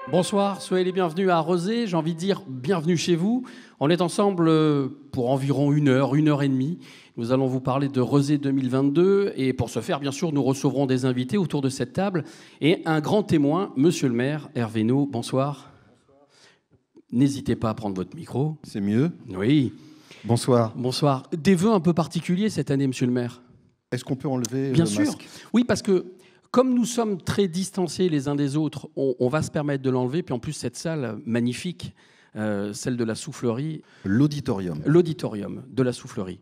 Bonsoir, soyez les bienvenus à Rezé. J'ai envie de dire bienvenue chez vous. On est ensemble pour environ une heure et demie. Nous allons vous parler de Rezé 2022 et pour ce faire, bien sûr, nous recevrons des invités autour de cette table et un grand témoin, monsieur le maire Hervé Naud. Bonsoir. N'hésitez pas à prendre votre micro. C'est mieux? Oui. Bonsoir. Bonsoir. Des vœux un peu particuliers cette année, monsieur le maire? Est-ce qu'on peut enlever bien le sûr. masque? Oui, parce que comme nous sommes très distanciés les uns des autres, on va se permettre de l'enlever. Puis en plus, cette salle magnifique, celle de la Soufflerie. L'auditorium. L'auditorium de la Soufflerie.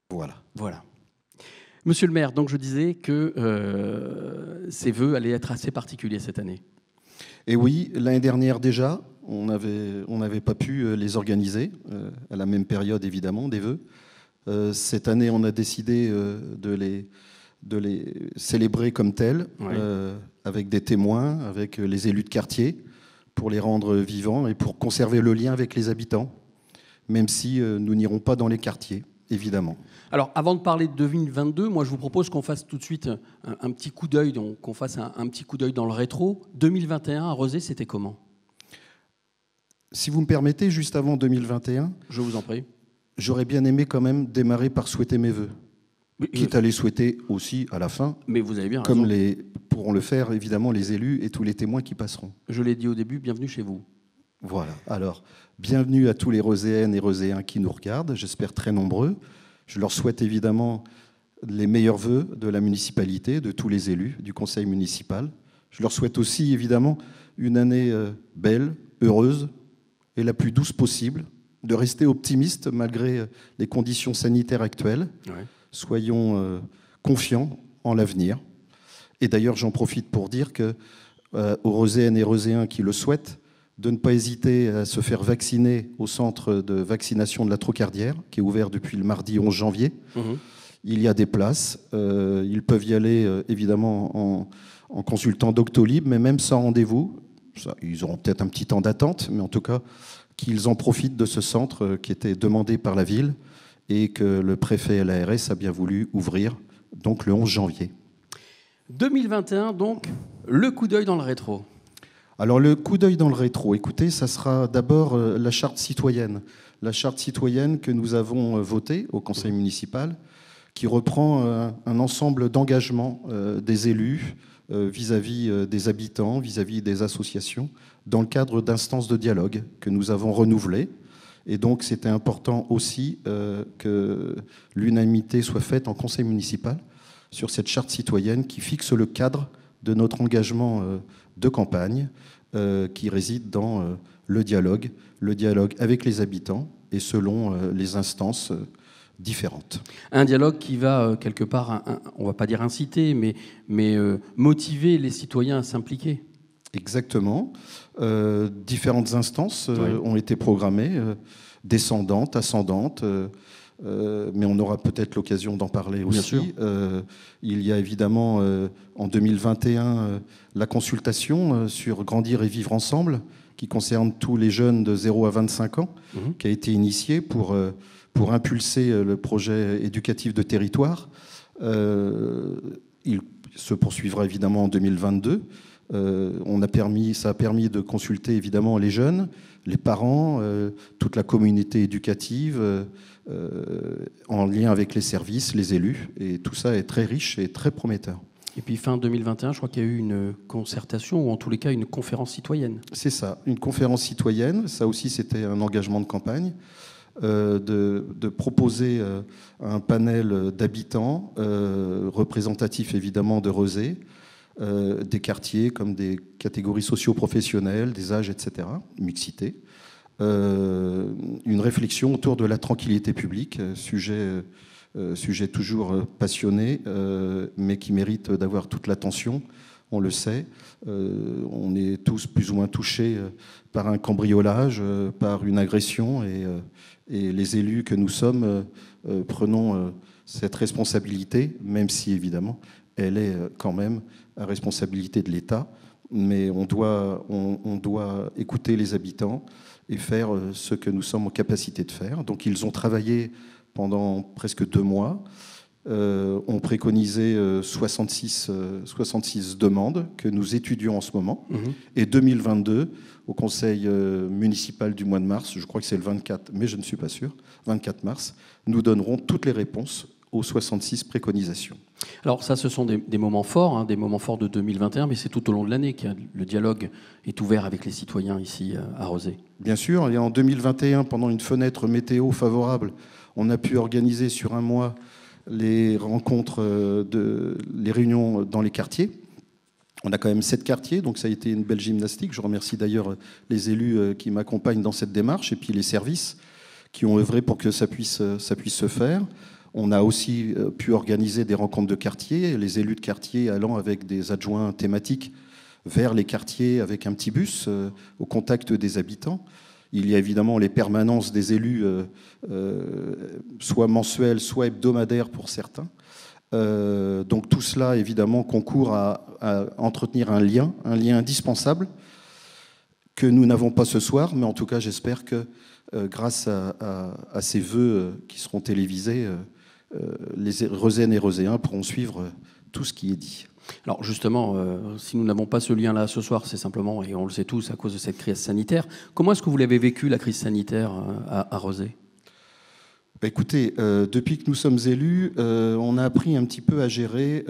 Voilà. Monsieur le maire, donc je disais que ces vœux allaient être assez particuliers cette année. Et oui, l'année dernière déjà, on n'avait pas pu les organiser, à la même période évidemment, des vœux. Cette année, on a décidé de les célébrer comme tels, Oui. avec des témoins, avec les élus de quartier, pour les rendre vivants et pour conserver le lien avec les habitants, même si nous n'irons pas dans les quartiers, évidemment. Alors, avant de parler de 2022, moi, je vous propose qu'on fasse tout de suite un petit coup d'œil, donc qu'on fasse un petit coup d'œil dans le rétro. 2021 à Rezé, c'était comment? Si vous me permettez, juste avant 2021, Je vous en prie. j'aurais bien aimé quand même démarrer par souhaiter mes vœux. Quitte à les souhaiter aussi à la fin, Mais vous avez bien comme raison. pourront le faire évidemment les élus et tous les témoins qui passeront. Je l'ai dit au début, bienvenue chez vous. Voilà, alors bienvenue à tous les Rezéennes et Rezéens qui nous regardent, j'espère très nombreux. Je leur souhaite évidemment les meilleurs vœux de la municipalité, de tous les élus du conseil municipal. Je leur souhaite aussi évidemment une année belle, heureuse et la plus douce possible, de rester optimistes malgré les conditions sanitaires actuelles. Ouais. Soyons confiants en l'avenir. Et d'ailleurs, j'en profite pour dire aux Rezéennes et Rezéens qui le souhaitent, de ne pas hésiter à se faire vacciner au centre de vaccination de la Trocardière, qui est ouvert depuis le mardi 11 janvier. Il y a des places. Ils peuvent y aller, évidemment, en consultant Doctolib, mais même sans rendez-vous. Ça, ils auront peut-être un petit temps d'attente, mais en tout cas, qu'ils en profitent de ce centre qui était demandé par la ville et que le préfet et l'ARS a bien voulu ouvrir, donc le 11 janvier. 2021, donc, le coup d'œil dans le rétro. Alors le coup d'œil dans le rétro, écoutez, ça sera d'abord la charte citoyenne. La charte citoyenne que nous avons votée au conseil municipal, qui reprend un ensemble d'engagements des élus vis-à-vis des habitants, vis-à-vis des associations, dans le cadre d'instances de dialogue que nous avons renouvelées. Et donc, c'était important aussi que l'unanimité soit faite en conseil municipal sur cette charte citoyenne qui fixe le cadre de notre engagement de campagne qui réside dans le dialogue avec les habitants et selon les instances différentes. Un dialogue qui va, quelque part, on ne va pas dire inciter, mais motiver les citoyens à s'impliquer. Exactement. Différentes instances ont été programmées, descendantes, ascendantes, mais on aura peut-être l'occasion d'en parler aussi. Bien sûr. Il y a évidemment en 2021 la consultation sur Grandir et vivre ensemble, qui concerne tous les jeunes de 0 à 25 ans, qui a été initiée pour impulser le projet éducatif de territoire. Il se poursuivra évidemment en 2022. Ça a permis de consulter évidemment les jeunes, les parents, toute la communauté éducative, en lien avec les services, les élus. Et tout ça est très riche et très prometteur. Et puis fin 2021, je crois qu'il y a eu une concertation, ou en tous les cas une conférence citoyenne. C'est ça, une conférence citoyenne. Ça aussi, c'était un engagement de campagne. De proposer un panel d'habitants représentatifs évidemment de Rezé, des quartiers comme des catégories socio-professionnelles, des âges, etc., mixité. Une réflexion autour de la tranquillité publique, sujet toujours passionné, mais qui mérite d'avoir toute l'attention. On le sait, on est tous plus ou moins touchés par un cambriolage, par une agression, et les élus que nous sommes prenons cette responsabilité, même si évidemment elle est quand même la responsabilité de l'État, mais on doit écouter les habitants et faire ce que nous sommes en capacité de faire. Donc ils ont travaillé pendant presque 2 mois. ont préconisé 66 demandes que nous étudions en ce moment. Et 2022, au conseil municipal du mois de mars, je crois que c'est le 24, mais je ne suis pas sûr, 24 mars, nous donnerons toutes les réponses aux 66 préconisations. Alors ça, ce sont des moments forts, des moments forts de 2021, mais c'est tout au long de l'année que le dialogue est ouvert avec les citoyens ici à Rezé. Bien sûr, et en 2021, pendant une fenêtre météo favorable, on a pu organiser sur un mois les rencontres, les réunions dans les quartiers. On a quand même 7 quartiers, donc ça a été une belle gymnastique. Je remercie d'ailleurs les élus qui m'accompagnent dans cette démarche et puis les services qui ont œuvré pour que ça puisse se faire. On a aussi pu organiser des rencontres de quartier, les élus de quartier allant avec des adjoints thématiques vers les quartiers avec un petit bus au contact des habitants. Il y a évidemment les permanences des élus, soit mensuelles, soit hebdomadaires pour certains. Donc tout cela, évidemment, concourt à entretenir un lien indispensable que nous n'avons pas ce soir, mais en tout cas, j'espère que grâce à ces vœux qui seront télévisés, les Rezéennes et Rezéens pourront suivre tout ce qui est dit. Alors justement, si nous n'avons pas ce lien-là ce soir, c'est simplement, et on le sait tous, à cause de cette crise sanitaire. Comment est-ce que vous l'avez vécu, la crise sanitaire, à Rezé ? Écoutez, depuis que nous sommes élus, on a appris un petit peu à gérer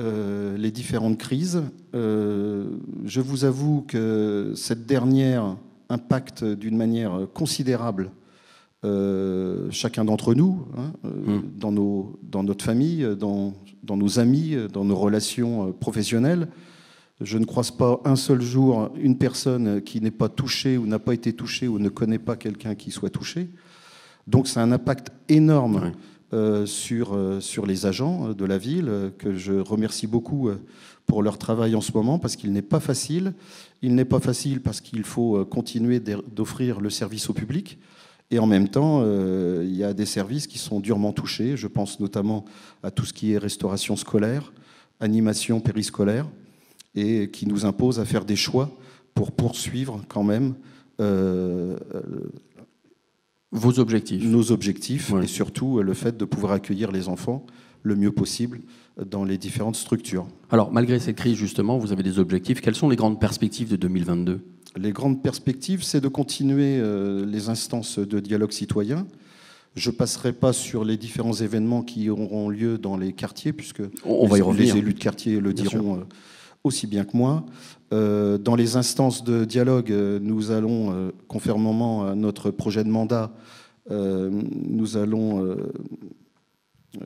les différentes crises. Je vous avoue que cette dernière impacte d'une manière considérable chacun d'entre nous, dans notre famille, dans nos amis, dans nos relations professionnelles. Je ne croise pas un seul jour une personne qui n'est pas touchée ou n'a pas été touchée ou ne connaît pas quelqu'un qui soit touché. Donc c'est un impact énorme sur les agents de la ville, que je remercie beaucoup pour leur travail en ce moment, parce qu'il n'est pas facile. Il n'est pas facile parce qu'il faut continuer d'offrir le service au public. Et en même temps, il y a des services qui sont durement touchés. Je pense notamment à tout ce qui est restauration scolaire, animation périscolaire, et qui nous impose à faire des choix pour poursuivre quand même vos objectifs. Nos objectifs, et surtout le fait de pouvoir accueillir les enfants le mieux possible dans les différentes structures. Alors, malgré cette crise, justement, vous avez des objectifs. Quelles sont les grandes perspectives de 2022 ? Les grandes perspectives, c'est de continuer les instances de dialogue citoyen. Je ne passerai pas sur les différents événements qui auront lieu dans les quartiers, puisque on va y revenir. Les élus de quartier le diront aussi bien que moi. Dans les instances de dialogue, nous allons, conformément à notre projet de mandat, nous allons,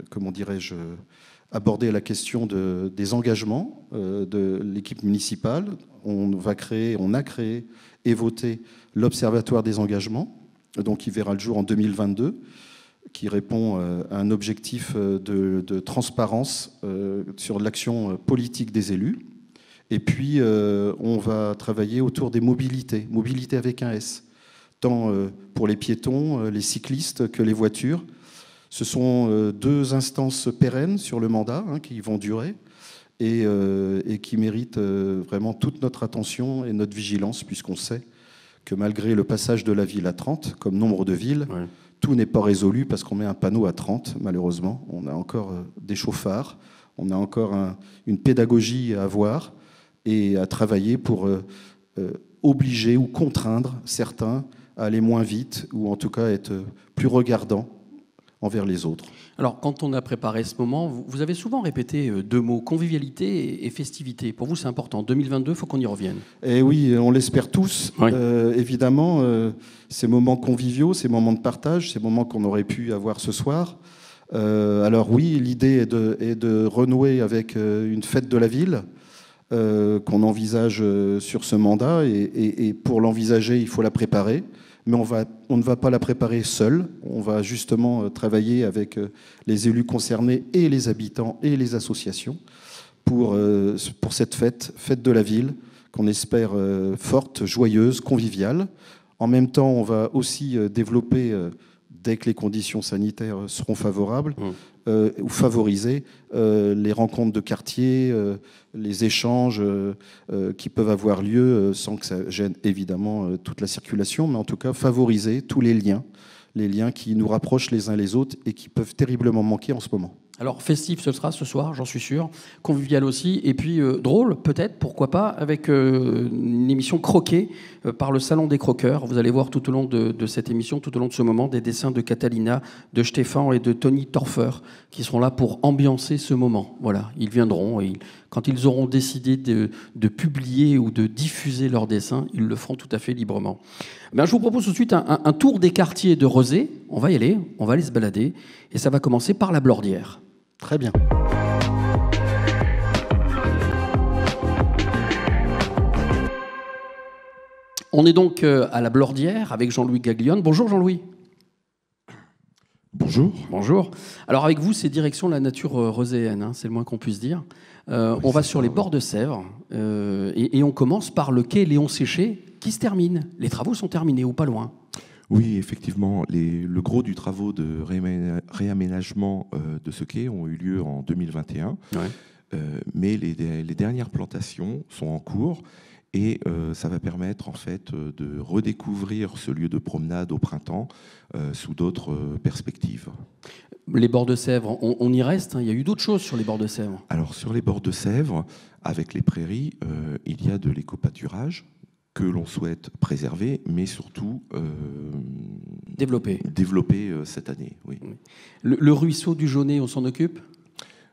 comment dirais-je, aborder la question des engagements de l'équipe municipale. On a créé et voté l'Observatoire des engagements, donc qui verra le jour en 2022, qui répond à un objectif de transparence sur l'action politique des élus. Et puis, on va travailler autour des mobilités avec un S, tant pour les piétons, les cyclistes que les voitures. Ce sont 2 instances pérennes sur le mandat qui vont durer et qui méritent vraiment toute notre attention et notre vigilance, puisqu'on sait que malgré le passage de la ville à 30, comme nombre de villes, tout n'est pas résolu parce qu'on met un panneau à 30, malheureusement. On a encore des chauffards, on a encore une pédagogie à avoir et à travailler pour obliger ou contraindre certains à aller moins vite ou en tout cas être plus regardants envers les autres. Alors, quand on a préparé ce moment, vous avez souvent répété 2 mots, convivialité et festivité. Pour vous, c'est important. 2022, il faut qu'on y revienne. Et oui, on l'espère tous. Oui. Évidemment, ces moments conviviaux, ces moments de partage, ces moments qu'on aurait pu avoir ce soir. Alors oui, l'idée est de renouer avec une fête de la ville qu'on envisage sur ce mandat. Et pour l'envisager, il faut la préparer. Mais on ne va pas la préparer seul. On va justement travailler avec les élus concernés et les habitants et les associations pour cette fête de la ville, qu'on espère forte, joyeuse, conviviale. En même temps, on va aussi développer, dès que les conditions sanitaires seront favorables, ou favoriser les rencontres de quartier, les échanges qui peuvent avoir lieu sans que ça gêne évidemment toute la circulation, mais en tout cas favoriser tous les liens qui nous rapprochent les uns les autres et qui peuvent terriblement manquer en ce moment. Alors festif ce sera ce soir, j'en suis sûr, convivial aussi, et puis drôle peut-être, pourquoi pas, avec une émission croquée par le Salon des Croqueurs. Vous allez voir tout au long de cette émission, tout au long de ce moment, des dessins de Catalina, de Stéphane et de Tony Torfer qui seront là pour ambiancer ce moment. Voilà, ils viendront et quand ils auront décidé de publier ou de diffuser leurs dessins, ils le feront tout à fait librement. Ben, je vous propose tout de suite un tour des quartiers de Rezé. On va y aller, on va aller se balader, et ça va commencer par la Blordière. Très bien. On est donc à la Blordière avec Jean-Louis Gaglione. Bonjour Jean-Louis. Bonjour. Bonjour. Alors avec vous, c'est direction la nature roséenne, hein, c'est le moins qu'on puisse dire. On va sur les bords de Sèvres et on commence par le quai Léon Séché qui se termine. Les travaux sont terminés ou pas loin? Oui, effectivement, le gros du travaux de réaménagement de ce quai ont eu lieu en 2021, mais les dernières plantations sont en cours et ça va permettre en fait de redécouvrir ce lieu de promenade au printemps sous d'autres perspectives. Les bords de Sèvres, on y reste, hein, il y a eu d'autres choses sur les bords de Sèvres. Alors sur les bords de Sèvres, avec les prairies, il y a de l'éco-pâturage que l'on souhaite préserver, mais surtout développer cette année. Oui. Le ruisseau du Jaunet, on s'en occupe?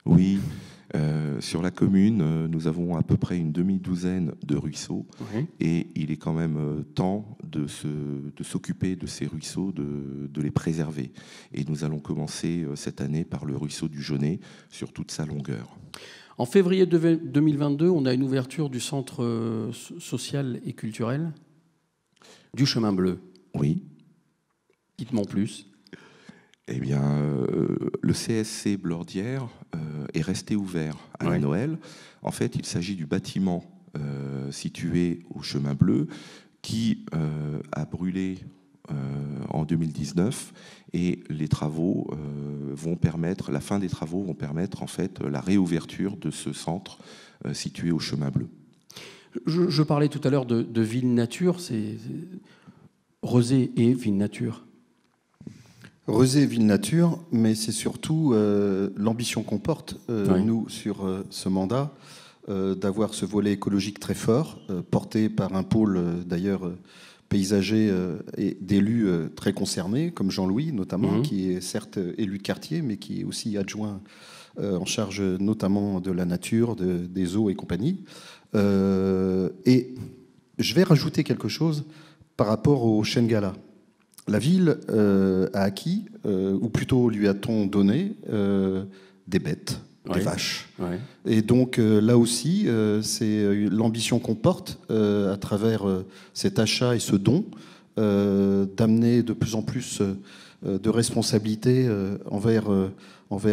Oui, sur la commune, nous avons à peu près une demi-douzaine de ruisseaux, et il est quand même temps de s'occuper de ces ruisseaux, de les préserver. Et nous allons commencer cette année par le ruisseau du Jaunet sur toute sa longueur. En février 2022, on a une ouverture du centre social et culturel du Chemin Bleu. Oui. Dites-moi en plus. Eh bien, le CSC Blordière est resté ouvert à la Noël. En fait, il s'agit du bâtiment situé au Chemin Bleu qui a brûlé en 2019, et les travaux la fin des travaux vont permettre en fait la réouverture de ce centre situé au Chemin Bleu. Je parlais tout à l'heure de ville nature, c'est Rezé et ville nature. Rezé, ville nature, mais c'est surtout l'ambition qu'on porte, nous, sur ce mandat, d'avoir ce volet écologique très fort, porté par un pôle d'ailleurs paysager et d'élus très concernés, comme Jean-Louis notamment, qui est certes élu de quartier, mais qui est aussi adjoint en charge notamment de la nature, des eaux et compagnie. Et je vais rajouter quelque chose par rapport au Chêne Gala. La ville a acquis, ou plutôt lui a-t-on donné, des bêtes, des vaches. Et donc là aussi, c'est l'ambition qu'on porte à travers cet achat et ce don, d'amener de plus en plus de responsabilités envers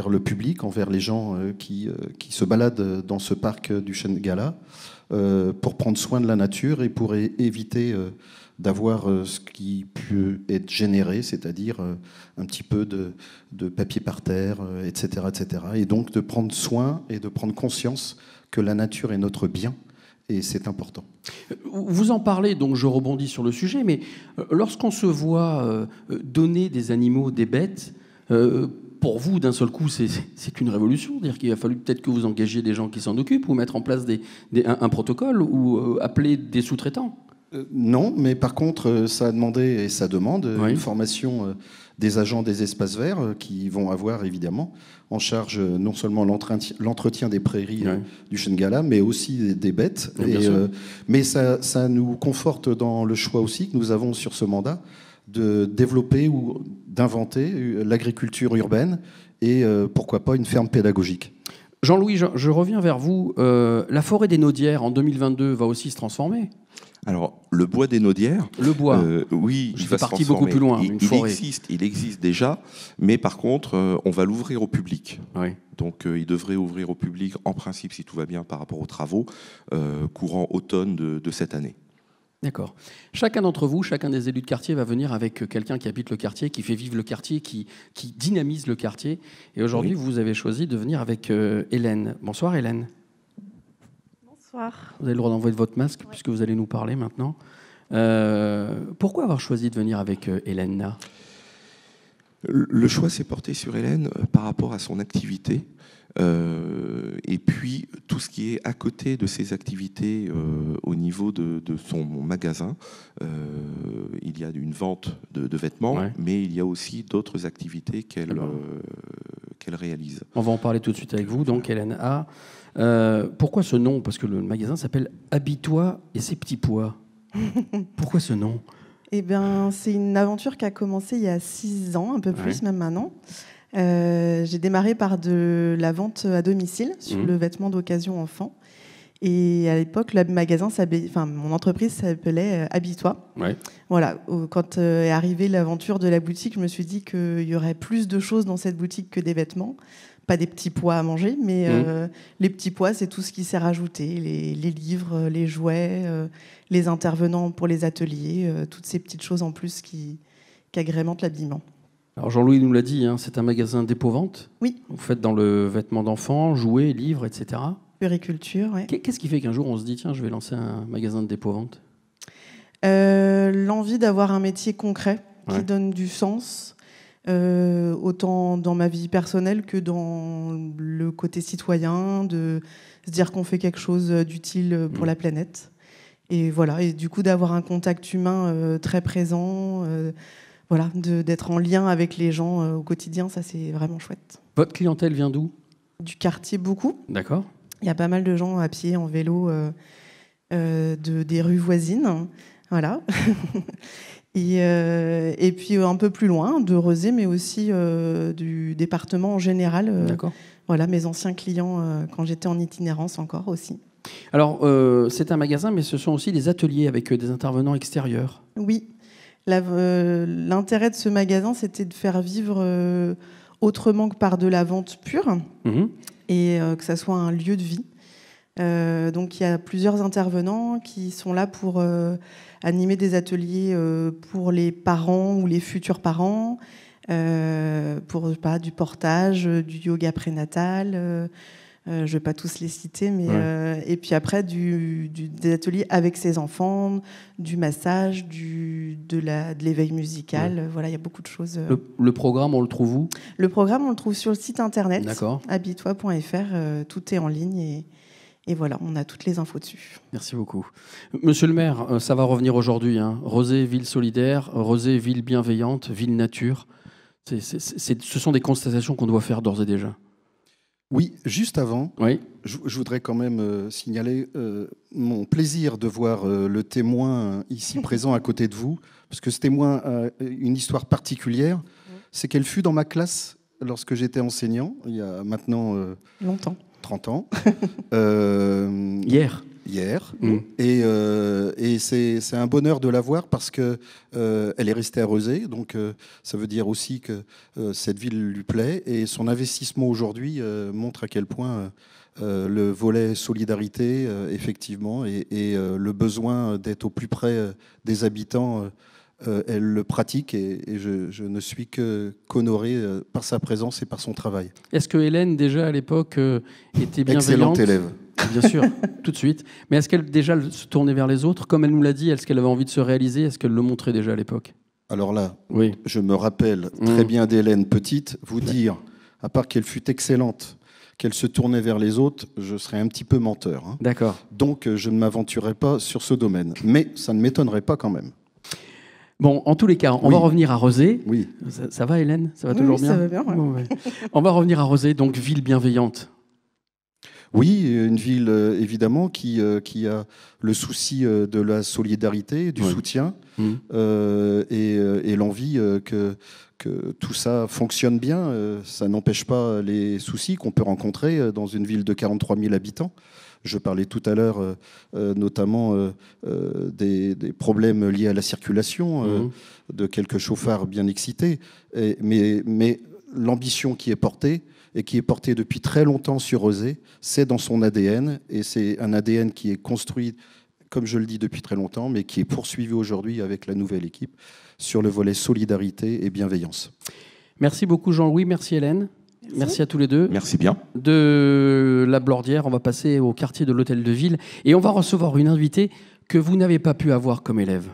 le public, envers les gens qui se baladent dans ce parc du Chêne Gala, pour prendre soin de la nature et pour éviter d'avoir ce qui peut être généré, c'est-à-dire un petit peu de papier par terre, etc., etc. Et donc de prendre soin et de prendre conscience que la nature est notre bien, et c'est important. Vous en parlez, donc je rebondis sur le sujet, mais lorsqu'on se voit donner des animaux, des bêtes, pour vous, d'un seul coup, c'est une révolution. C'est-à-dire qu'il a fallu peut-être que vous engagiez des gens qui s'en occupent, ou mettre en place un protocole, ou appeler des sous-traitants. Non, mais par contre, ça a demandé et ça demande une formation des agents des espaces verts qui vont avoir évidemment en charge non seulement l'entretien des prairies du Chêne Gala, mais aussi des bêtes. Mais ça nous conforte dans le choix aussi que nous avons sur ce mandat de développer ou d'inventer l'agriculture urbaine et pourquoi pas une ferme pédagogique. Jean-Louis, je reviens vers vous. La forêt des Naudières en 2022 va aussi se transformer. Alors, le bois des Naudières, oui, il fait partie beaucoup plus loin. Il existe déjà, mais par contre, on va l'ouvrir au public. Donc, il devrait ouvrir au public, en principe, si tout va bien par rapport aux travaux, courant automne de cette année. D'accord. Chacun d'entre vous, chacun des élus de quartier va venir avec quelqu'un qui habite le quartier, qui fait vivre le quartier, qui dynamise le quartier. Et aujourd'hui, vous avez choisi de venir avec Hélène. Bonsoir Hélène. Bonsoir. Vous avez le droit d'envoyer votre masque puisque vous allez nous parler maintenant. Pourquoi avoir choisi de venir avec Hélène là ? Le choix s'est porté sur Hélène par rapport à son activité. Et puis tout ce qui est à côté de ses activités au niveau de son magasin. Il y a une vente de vêtements, ouais. Mais il y a aussi d'autres activités qu'elle réalise. On va en parler tout de suite avec vous, donc Hélène A. Pourquoi ce nom? Parce que le magasin s'appelle Habille-toi et ses petits pois. Pourquoi ce nom? Eh bien, c'est une aventure qui a commencé il y a 6 ans, un peu plus, ouais. Même maintenant. J'ai démarré par de la vente à domicile sur le vêtement d'occasion enfant. Et à l'époque, mon entreprise s'appelait Habille-toi. Ouais. Voilà. Quand est arrivée l'aventure de la boutique, je me suis dit qu'il y aurait plus de choses dans cette boutique que des vêtements. Pas des petits pois à manger, mais les petits pois, c'est tout ce qui s'est rajouté. Les livres, les jouets, les intervenants pour les ateliers, toutes ces petites choses en plus qui agrémentent l'habillement. Alors Jean-Louis nous l'a dit, hein, c'est un magasin dépôt-vente. Oui. Vous faites dans le vêtement d'enfant, jouets, livres, etc. Puriculture, oui. Qu'est-ce qui fait qu'un jour on se dit, tiens, je vais lancer un magasin de dépôt-vente? L'envie d'avoir un métier concret qui donne du sens, autant dans ma vie personnelle que dans le côté citoyen, de se dire qu'on fait quelque chose d'utile pour la planète. Et voilà, et du coup d'avoir un contact humain très présent, voilà, d'être en lien avec les gens au quotidien, ça c'est vraiment chouette. Votre clientèle vient d'où? Du quartier, beaucoup. D'accord. Il y a pas mal de gens à pied, en vélo, des rues voisines. Voilà. Et puis un peu plus loin, de Rezé, mais aussi du département en général. D'accord. Voilà, mes anciens clients quand j'étais en itinérance encore aussi. Alors, c'est un magasin, mais ce sont aussi des ateliers avec des intervenants extérieurs. Oui. L'intérêt de ce magasin, c'était de faire vivre autrement que par de la vente pure, et que ça soit un lieu de vie. Donc il y a plusieurs intervenants qui sont là pour animer des ateliers pour les parents ou les futurs parents, pour du portage, du yoga prénatal. Je ne vais pas tous les citer, mais et puis après des ateliers avec ses enfants, du massage, de l'éveil musical. Ouais. Voilà, il y a beaucoup de choses. Le programme, on le trouve où? Le programme, on le trouve sur le site internet habille-toi.fr. Tout est en ligne et voilà, on a toutes les infos dessus. Merci beaucoup. Monsieur le maire, ça va revenir aujourd'hui. Hein. Rezé, ville solidaire, Rezé, ville bienveillante, ville nature. Ce sont des constatations qu'on doit faire d'ores et déjà. Oui, juste avant, je voudrais quand même signaler mon plaisir de voir le témoin ici présent à côté de vous, parce que ce témoin a une histoire particulière. C'est qu'elle fut dans ma classe lorsque j'étais enseignant, il y a maintenant longtemps. 30 ans. Hier. Et c'est un bonheur de la voir parce qu'elle est restée à Rezé, donc ça veut dire aussi que cette ville lui plaît, et son investissement aujourd'hui montre à quel point le volet solidarité, effectivement, et le besoin d'être au plus près des habitants, elle le pratique, et je ne suis qu'honoré par sa présence et par son travail. Est-ce que Hélène, déjà à l'époque, était bienveillante? Excellente élève. Bien sûr, tout de suite. Mais est-ce qu'elle déjà se tournait vers les autres? Comme elle nous l'a dit, est-ce qu'elle avait envie de se réaliser? Est-ce qu'elle le montrait déjà à l'époque? Alors là, je me rappelle très bien d'Hélène petite. Vous dire, à part qu'elle fut excellente, qu'elle se tournait vers les autres, je serais un petit peu menteur. Hein. D'accord. Donc je ne m'aventurerai pas sur ce domaine. Mais ça ne m'étonnerait pas quand même. Bon, en tous les cas, on va revenir à Rezé. Oui. Ça va, Hélène? Ça va toujours bien? Ça va bien, ouais. Bon, on va revenir à Rezé, donc ville bienveillante. Oui, une ville évidemment qui a le souci de la solidarité, du soutien et l'envie que tout ça fonctionne bien. Ça n'empêche pas les soucis qu'on peut rencontrer dans une ville de 43 000 habitants. Je parlais tout à l'heure notamment des problèmes liés à la circulation, de quelques chauffards bien excités. Mais l'ambition qui est portée, et qui est portée depuis très longtemps sur Rezé, c'est dans son ADN, et c'est un ADN qui est construit, comme je le dis depuis très longtemps, mais qui est poursuivi aujourd'hui avec la nouvelle équipe sur le volet solidarité et bienveillance. Merci beaucoup Jean-Louis, merci Hélène. Merci à tous les deux. Merci bien. De la Blordière, on va passer au quartier de l'Hôtel de Ville et on va recevoir une invitée que vous n'avez pas pu avoir comme élève.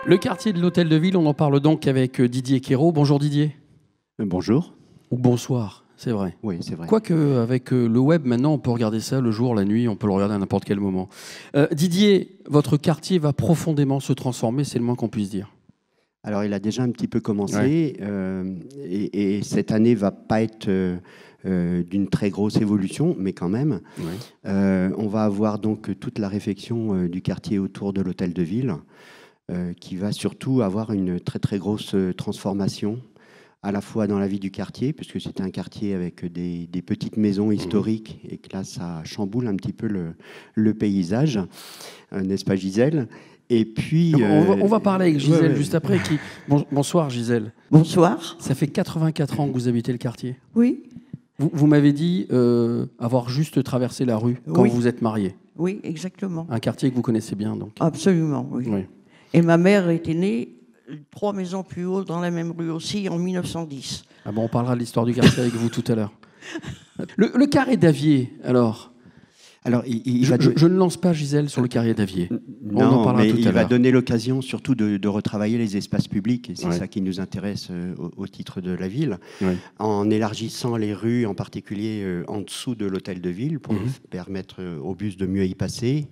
Le quartier de l'Hôtel de Ville, on en parle donc avec Didier Quérault. Bonjour Didier. Bonjour. Ou bonsoir, c'est vrai. Oui, c'est vrai. Quoique, avec le web, maintenant, on peut regarder ça le jour, la nuit, on peut le regarder à n'importe quel moment. Didier, votre quartier va profondément se transformer, c'est le moins qu'on puisse dire. Alors, il a déjà un petit peu commencé, et cette année ne va pas être d'une très grosse évolution, mais quand même. Oui. On va avoir donc toute la réfection du quartier autour de l'Hôtel de Ville, qui va surtout avoir une très très grosse transformation, à la fois dans la vie du quartier, puisque c'est un quartier avec des petites maisons historiques, et que là, ça chamboule un petit peu le paysage, n'est-ce pas Gisèle? Et puis, on va parler avec Gisèle juste après. Bonsoir Gisèle. Bonsoir. Ça fait 84 ans que vous habitez le quartier. Oui. Vous m'avez dit avoir juste traversé la rue quand vous êtes mariée. Oui, exactement. Un quartier que vous connaissez bien, donc. Absolument, oui. Et ma mère était née 3 maisons plus haut dans la même rue aussi en 1910. Ah bon, on parlera de l'histoire du quartier avec vous tout à l'heure. Le carré d'Avier, alors. Alors, je ne lance pas Gisèle sur le carré d'Avier. On en parlera tout à l'heure. Il va donner l'occasion surtout de retravailler les espaces publics, et c'est ça qui nous intéresse au titre de la ville, en élargissant les rues, en particulier en dessous de l'Hôtel de Ville, pour permettre aux bus de mieux y passer,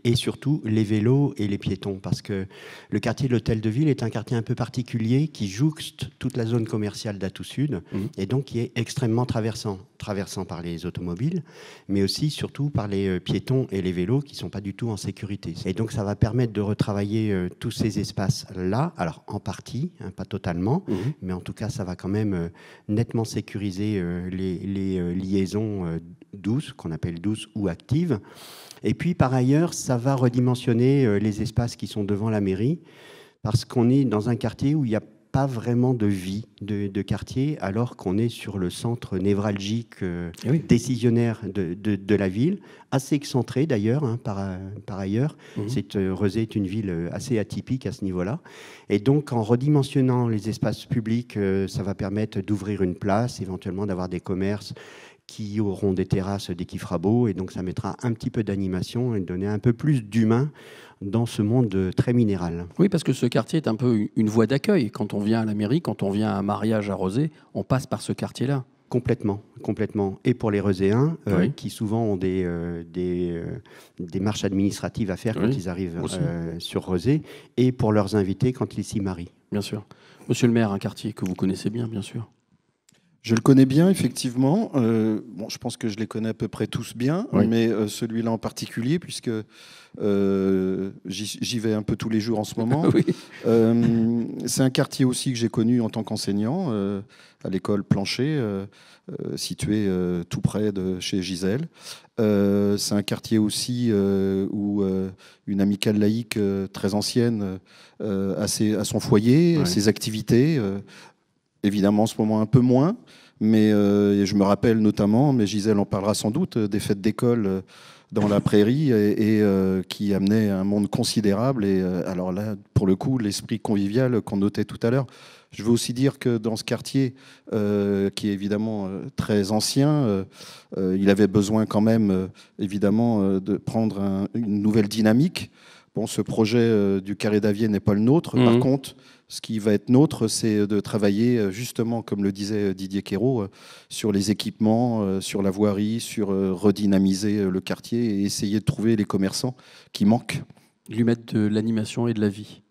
et surtout les vélos et les piétons, parce que le quartier de l'Hôtel de Ville est un quartier un peu particulier qui jouxte toute la zone commerciale d'Atout Sud, et donc qui est extrêmement traversant par les automobiles, mais aussi surtout par les piétons et les vélos qui ne sont pas du tout en sécurité. Et donc ça va permettre de retravailler tous ces espaces-là, alors en partie, pas totalement, mais en tout cas ça va quand même nettement sécuriser les liaisons douces, qu'on appelle douces ou actives. Et puis par ailleurs, ça va redimensionner les espaces qui sont devant la mairie, parce qu'on est dans un quartier où il n'y a pas vraiment de vie de quartier, alors qu'on est sur le centre névralgique décisionnaire de la ville, assez excentré d'ailleurs, par ailleurs. Rezé est une ville assez atypique à ce niveau-là. Et donc, en redimensionnant les espaces publics, ça va permettre d'ouvrir une place, éventuellement d'avoir des commerces qui auront des terrasses dès qu'il fera beau, et donc ça mettra un petit peu d'animation et donner un peu plus d'humain dans ce monde très minéral. Oui, parce que ce quartier est un peu une voie d'accueil. Quand on vient à la mairie, quand on vient à un mariage à Rezé, on passe par ce quartier-là. Complètement. Et pour les Rezéens, qui souvent ont des marches administratives à faire quand ils arrivent sur Rezé, et pour leurs invités quand ils s'y marient. Bien sûr. Monsieur le maire, un quartier que vous connaissez bien sûr. Je le connais bien, effectivement. Je pense que je les connais à peu près tous bien, mais celui-là en particulier, puisque j'y vais un peu tous les jours en ce moment. C'est un quartier aussi que j'ai connu en tant qu'enseignant à l'école Plancher, situé tout près de chez Gisèle. C'est un quartier aussi où une amicale laïque très ancienne a son foyer, ses activités. Évidemment, en ce moment, un peu moins, mais je me rappelle notamment, mais Gisèle en parlera sans doute, des fêtes d'école dans la prairie et qui amenaient un monde considérable. Et alors là, pour le coup, l'esprit convivial qu'on notait tout à l'heure. Je veux aussi dire que dans ce quartier, qui est évidemment très ancien, il avait besoin quand même, évidemment, de prendre une nouvelle dynamique. Bon, ce projet du carré d'Avier n'est pas le nôtre. Par contre, ce qui va être nôtre, c'est de travailler justement, comme le disait Didier Quérault, sur les équipements, sur la voirie, sur redynamiser le quartier et essayer de trouver les commerçants qui manquent. Lui mettre de l'animation et de la vie.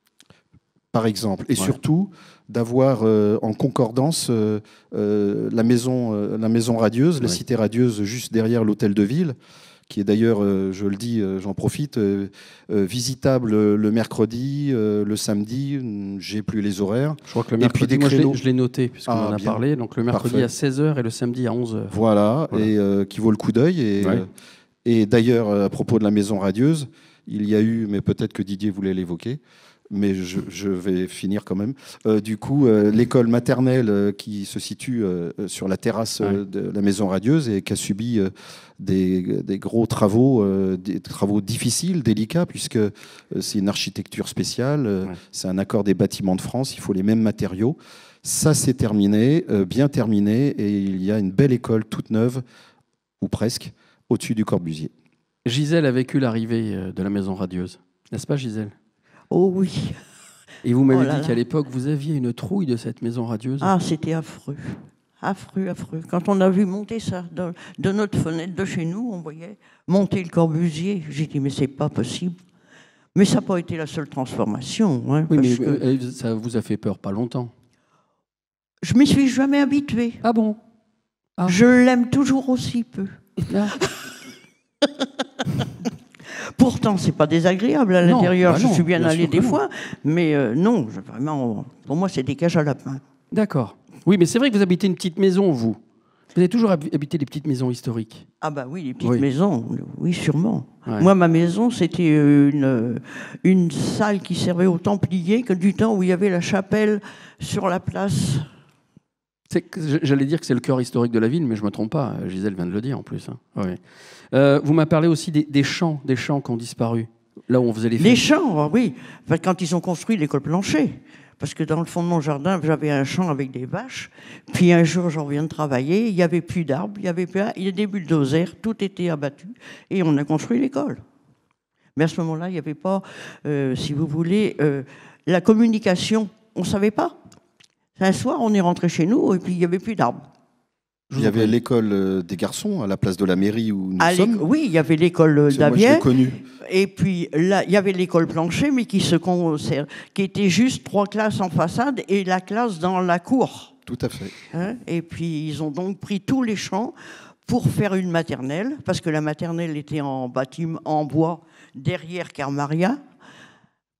Par exemple. Et surtout, d'avoir en concordance la maison radieuse, la cité radieuse juste derrière l'hôtel de ville, qui est d'ailleurs, je le dis, j'en profite, visitable le mercredi, le samedi, j'ai plus les horaires. Je crois que le mercredi, moi je l'ai noté, puisqu'on en a parlé, donc le mercredi à 16h et le samedi à 11h. Voilà. Et qui vaut le coup d'œil. Et d'ailleurs, à propos de la maison radieuse, il y a eu, mais peut-être que Didier voulait l'évoquer, mais je vais finir quand même. Du coup, l'école maternelle qui se situe sur la terrasse de la maison radieuse et qui a subi des gros travaux, des travaux difficiles, délicats, puisque c'est une architecture spéciale, c'est un accord des bâtiments de France, il faut les mêmes matériaux. Ça, c'est terminé, bien terminé, et il y a une belle école toute neuve, ou presque, au-dessus du Corbusier. Gisèle a vécu l'arrivée de la maison radieuse, n'est-ce pas Gisèle ? Oh oui, Et vous m'avez dit qu'à l'époque, vous aviez une trouille de cette maison radieuse. Ah, c'était affreux. Affreux, affreux. Quand on a vu monter ça de notre fenêtre de chez nous, on voyait monter le Corbusier. J'ai dit, mais c'est pas possible. Mais ça n'a pas été la seule transformation. Hein, oui, mais ça vous a fait peur pas longtemps. Je m'y suis jamais habituée. Ah bon? Ah. Je l'aime toujours aussi peu. Ah. Pourtant, c'est pas désagréable à l'intérieur. Je suis bien allée des fois, mais non, vraiment, pour moi, c'est des cages à lapins. D'accord. Oui, mais c'est vrai que vous habitez une petite maison, vous. Vous avez toujours habité les petites maisons historiques. Ah bah oui, les petites maisons, oui, sûrement. Ouais. Moi, ma maison, c'était une salle qui servait aux Templiers, que du temps où il y avait la chapelle sur la place. J'allais dire que c'est le cœur historique de la ville, mais je ne me trompe pas. Gisèle vient de le dire en plus. Hein. Ouais. Vous m'avez parlé aussi des champs qui ont disparu. Là où on faisait les fêtes. Les champs, oui. Enfin, quand ils ont construit l'école Plancher. Parce que dans le fond de mon jardin, j'avais un champ avec des vaches. Puis un jour, j'en reviens de travailler. Il n'y avait plus d'arbres, il y a des bulldozers, tout était abattu. Et on a construit l'école. Mais à ce moment-là, il n'y avait pas, si vous voulez, la communication. On ne savait pas. Un soir, on est rentré chez nous et puis il n'y avait plus d'arbres. Il y avait l'école des garçons à la place de la mairie où nous sommes. Oui, il y avait l'école d'Avier. Moi, je l'ai connue. Et puis là, il y avait l'école Plancher, mais qui était juste 3 classes en façade et la classe dans la cour. Tout à fait. Hein, et puis ils ont donc pris tous les champs pour faire une maternelle, parce que la maternelle était en bâtiment en bois derrière Carmaria.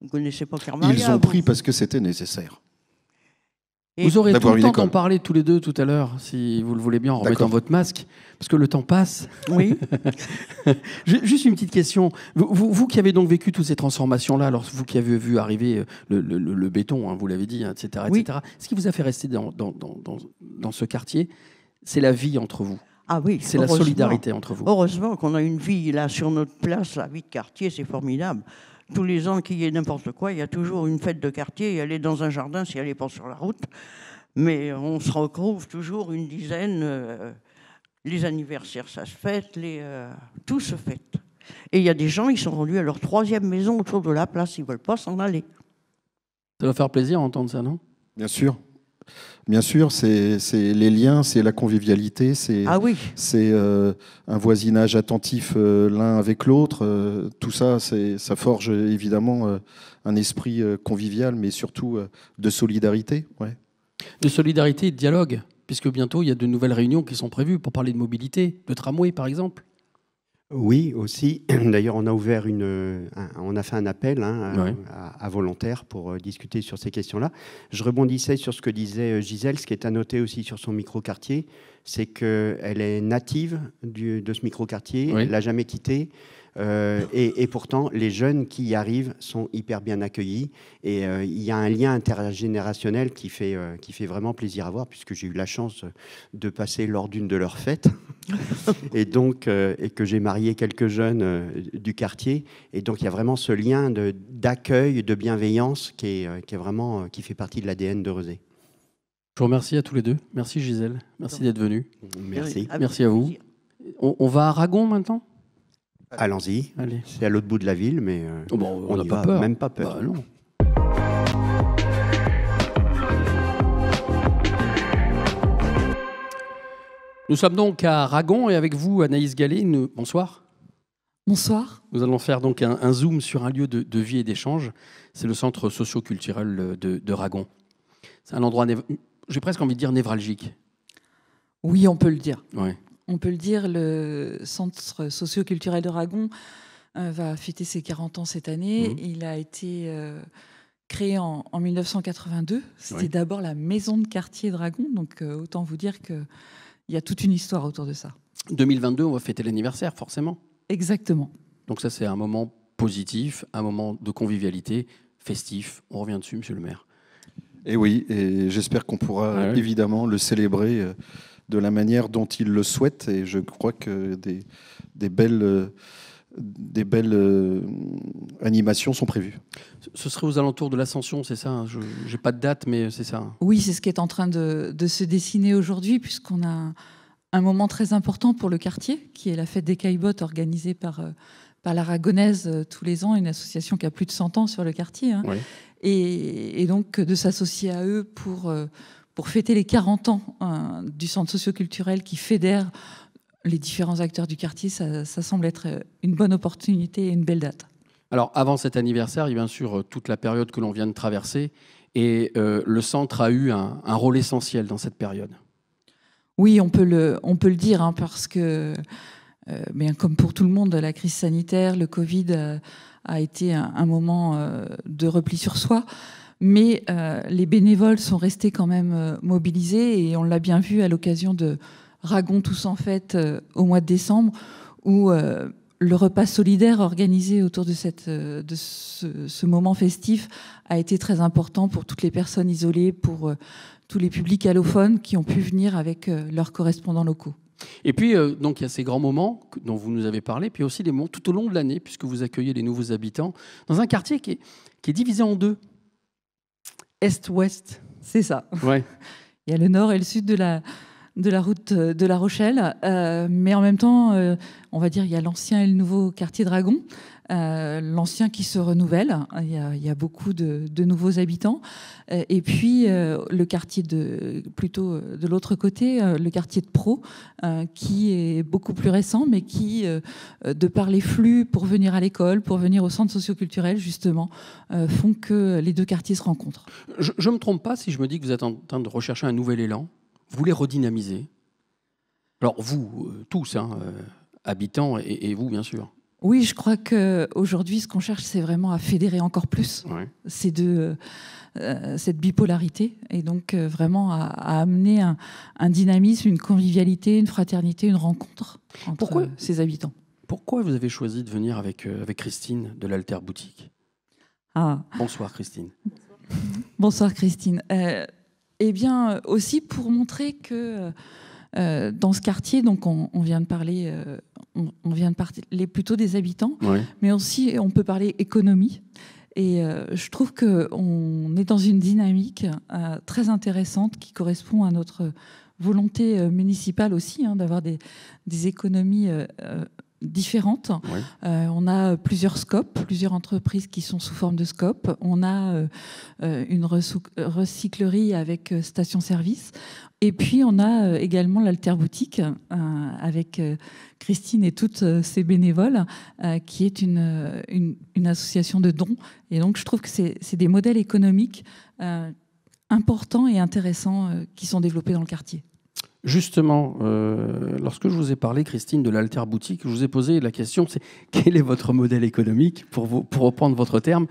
Vous ne connaissez pas Carmaria? Ils ont pris parce que c'était nécessaire. Vous aurez tout le temps d'en parler tous les deux tout à l'heure, si vous le voulez bien, en remettant votre masque, parce que le temps passe. Oui. Juste une petite question. Vous qui avez donc vécu toutes ces transformations-là, alors vous qui avez vu arriver le béton, hein, vous l'avez dit, etc., oui. etc., ce qui vous a fait rester dans ce quartier, c'est la vie entre vous. Ah oui, c'est la solidarité entre vous. Heureusement qu'on a une vie là sur notre place, la vie de quartier, c'est formidable. Tous les ans qu'il y ait n'importe quoi, il y a toujours une fête de quartier. Elle est dans un jardin si elle n'est pas sur la route. Mais on se retrouve toujours une dizaine. Les anniversaires, ça se fête. Tout se fête. Et il y a des gens, ils sont rendus à leur 3e maison autour de la place. Ils ne veulent pas s'en aller. Ça doit faire plaisir d'entendre ça, non? Bien sûr. Bien sûr, c'est les liens, c'est la convivialité, c'est un voisinage attentif l'un avec l'autre. Tout ça, ça forge évidemment un esprit convivial, mais surtout de solidarité. Ouais. De solidarité et de dialogue, puisque bientôt, il y a de nouvelles réunions qui sont prévues pour parler de mobilité, de tramway par exemple. Oui, aussi. D'ailleurs, on a ouvert on a fait un appel à volontaires pour discuter sur ces questions-là. Je rebondissais sur ce que disait Gisèle. Ce qui est à noter aussi sur son micro-quartier, c'est qu'elle est native de ce micro-quartier. Elle ne l'a jamais quitté. Et pourtant, les jeunes qui y arrivent sont hyper bien accueillis. Et il y a un lien intergénérationnel qui fait vraiment plaisir à voir, puisque j'ai eu la chance de passer lors d'une de leurs fêtes. Et donc, et que j'ai marié quelques jeunes du quartier. Et donc, il y a vraiment ce lien d'accueil, de bienveillance qui fait partie de l'ADN de Rezé. Je vous remercie à tous les deux. Merci Gisèle. Merci d'être venue. Merci. Merci à vous. On va à Ragon maintenant ? Allons-y. C'est à l'autre bout de la ville, mais on n'a pas peur. Même pas peur. Bah, non. Nous sommes donc à Ragon et avec vous, Anaïs Gallet. Bonsoir. Bonsoir. Nous allons faire donc un zoom sur un lieu de vie et d'échange. C'est le centre socio-culturel de Ragon. C'est un endroit, j'ai presque envie de dire, névralgique. Oui, on peut le dire. Ouais. On peut le dire, le centre socio-culturel de Ragon va fêter ses 40 ans cette année. Il a été créé en 1982. C'était d'abord la maison de quartier de Ragon, donc autant vous dire qu'il y a toute une histoire autour de ça. 2022, on va fêter l'anniversaire, forcément. Exactement. Donc ça, c'est un moment positif, un moment de convivialité, festif. On revient dessus, monsieur le maire. Et oui, et j'espère qu'on pourra évidemment le célébrer de la manière dont il le souhaite. Et je crois que des belles animations sont prévues. Ce serait aux alentours de l'Ascension, c'est ça? Je n'ai pas de date, mais c'est ça. Oui, c'est ce qui est en train de se dessiner aujourd'hui, puisqu'on a un moment très important pour le quartier, qui est la fête des caillebottes organisée par l'Aragonaise tous les ans, une association qui a plus de 100 ans sur le quartier. Hein. Oui. et donc de s'associer à eux pour fêter les 40 ans du centre socioculturel qui fédère les différents acteurs du quartier, ça semble être une bonne opportunité et une belle date. Alors, avant cet anniversaire, il y a bien sûr toute la période que l'on vient de traverser, et le centre a eu un rôle essentiel dans cette période. Oui, on peut le dire, hein, parce que, comme pour tout le monde, la crise sanitaire, le Covid a été un moment de repli sur soi. Mais les bénévoles sont restés quand même mobilisés, et on l'a bien vu à l'occasion de Ragon Tous en Fête au mois de décembre, où le repas solidaire organisé autour de ce moment festif a été très important pour toutes les personnes isolées, pour tous les publics allophones qui ont pu venir avec leurs correspondants locaux. Et puis, donc, il y a ces grands moments dont vous nous avez parlé, puis aussi les moments tout au long de l'année, puisque vous accueillez les nouveaux habitants, dans un quartier qui est divisé en deux. Est-ouest. C'est ça. Ouais. Il y a le nord et le sud de la route de La Rochelle, mais en même temps, on va dire, il y a l'ancien et le nouveau quartier Dragon. L'ancien qui se renouvelle, il y a beaucoup de nouveaux habitants, et puis le quartier plutôt de l'autre côté, le quartier de Pro, qui est beaucoup plus récent, mais qui, de par les flux pour venir à l'école, pour venir au centre socioculturel justement, font que les deux quartiers se rencontrent. Je me trompe pas si je me dis que vous êtes en train de rechercher un nouvel élan, vous voulez redynamiser. Alors vous, tous, habitants, et vous bien sûr. Oui, je crois qu'aujourd'hui, ce qu'on cherche, c'est vraiment à fédérer encore plus cette bipolarité, et donc vraiment à amener un dynamisme, une convivialité, une fraternité, une rencontre entre ces habitants. Pourquoi vous avez choisi de venir avec Christine de l'Alter Boutique ? Bonsoir Christine. Bonsoir Christine. Eh bien, aussi pour montrer que dans ce quartier, donc on vient de parler plutôt des habitants, mais aussi on peut parler économie. Et je trouve qu'on est dans une dynamique très intéressante qui correspond à notre volonté municipale aussi, d'avoir des économies différentes. On a plusieurs scopes, plusieurs entreprises qui sont sous forme de scope. On a une recyclerie avec station-service. Et puis, on a également l'Alter Boutique avec Christine et toutes ses bénévoles, qui est une association de dons. Et donc, je trouve que c'est des modèles économiques importants et intéressants qui sont développés dans le quartier. Justement, lorsque je vous ai parlé, Christine, de l'Alter Boutique, je vous ai posé la question, c'est quel est votre modèle économique, pour reprendre votre terme.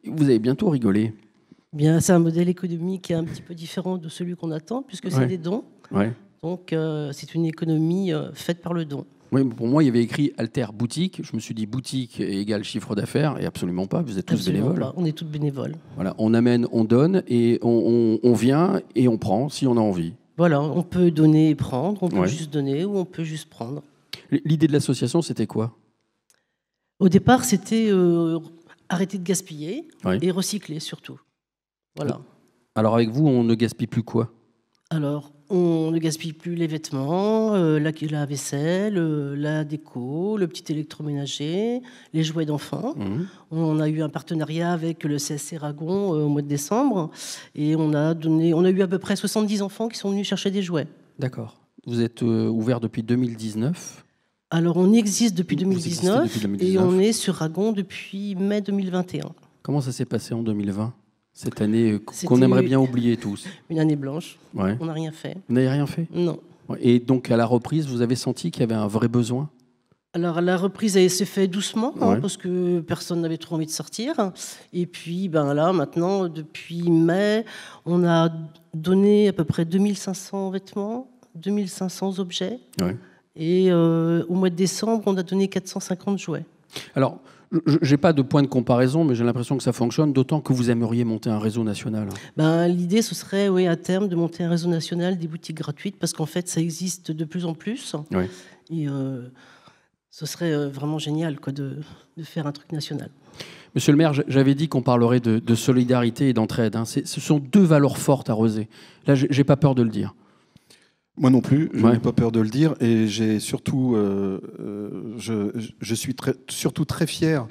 Vous avez bientôt rigolé. Bien, c'est un modèle économique qui est un petit peu différent de celui qu'on attend, puisque c'est des dons. Donc, c'est une économie faite par le don. Oui, pour moi, il y avait écrit Alter Boutique. Je me suis dit boutique égale chiffre d'affaires, et absolument pas. Vous êtes tous bénévoles. Pas. On est tous bénévoles. Voilà, on amène, on donne, et on vient et on prend si on a envie. Voilà, on peut donner et prendre, on peut juste donner ou on peut juste prendre. L'idée de l'association, c'était quoi ? Au départ, c'était arrêter de gaspiller et recycler surtout. Voilà. Alors avec vous, on ne gaspille plus quoi ? Alors, on ne gaspille plus les vêtements, la vaisselle, la déco, le petit électroménager, les jouets d'enfants. On a eu un partenariat avec le CSC Ragon au mois de décembre, et on a eu à peu près 70 enfants qui sont venus chercher des jouets. D'accord. Vous êtes ouvert depuis 2019 ? Alors, on existe depuis 2019 et on est sur Ragon depuis mai 2021. Comment ça s'est passé en 2020 ? Cette année qu'on aimerait bien oublier tous. Une année blanche. On n'a rien fait. Vous n'avez rien fait ? Non. Et donc, à la reprise, vous avez senti qu'il y avait un vrai besoin ? Alors, la reprise, elle s'est faite doucement, parce que personne n'avait trop envie de sortir. Et puis, là, maintenant, depuis mai, on a donné à peu près 2500 vêtements, 2500 objets. Et au mois de décembre, on a donné 450 jouets. Alors, je n'ai pas de point de comparaison, mais j'ai l'impression que ça fonctionne, d'autant que vous aimeriez monter un réseau national. L'idée, ce serait, à terme, de monter un réseau national des boutiques gratuites, parce qu'en fait, ça existe de plus en plus. Et ce serait vraiment génial de faire un truc national. Monsieur le maire, j'avais dit qu'on parlerait de solidarité et d'entraide. Ce sont deux valeurs fortes à Rezé. Là, je n'ai pas peur de le dire. Moi non plus, je n'ai pas peur de le dire, et j'ai surtout, je suis surtout très fier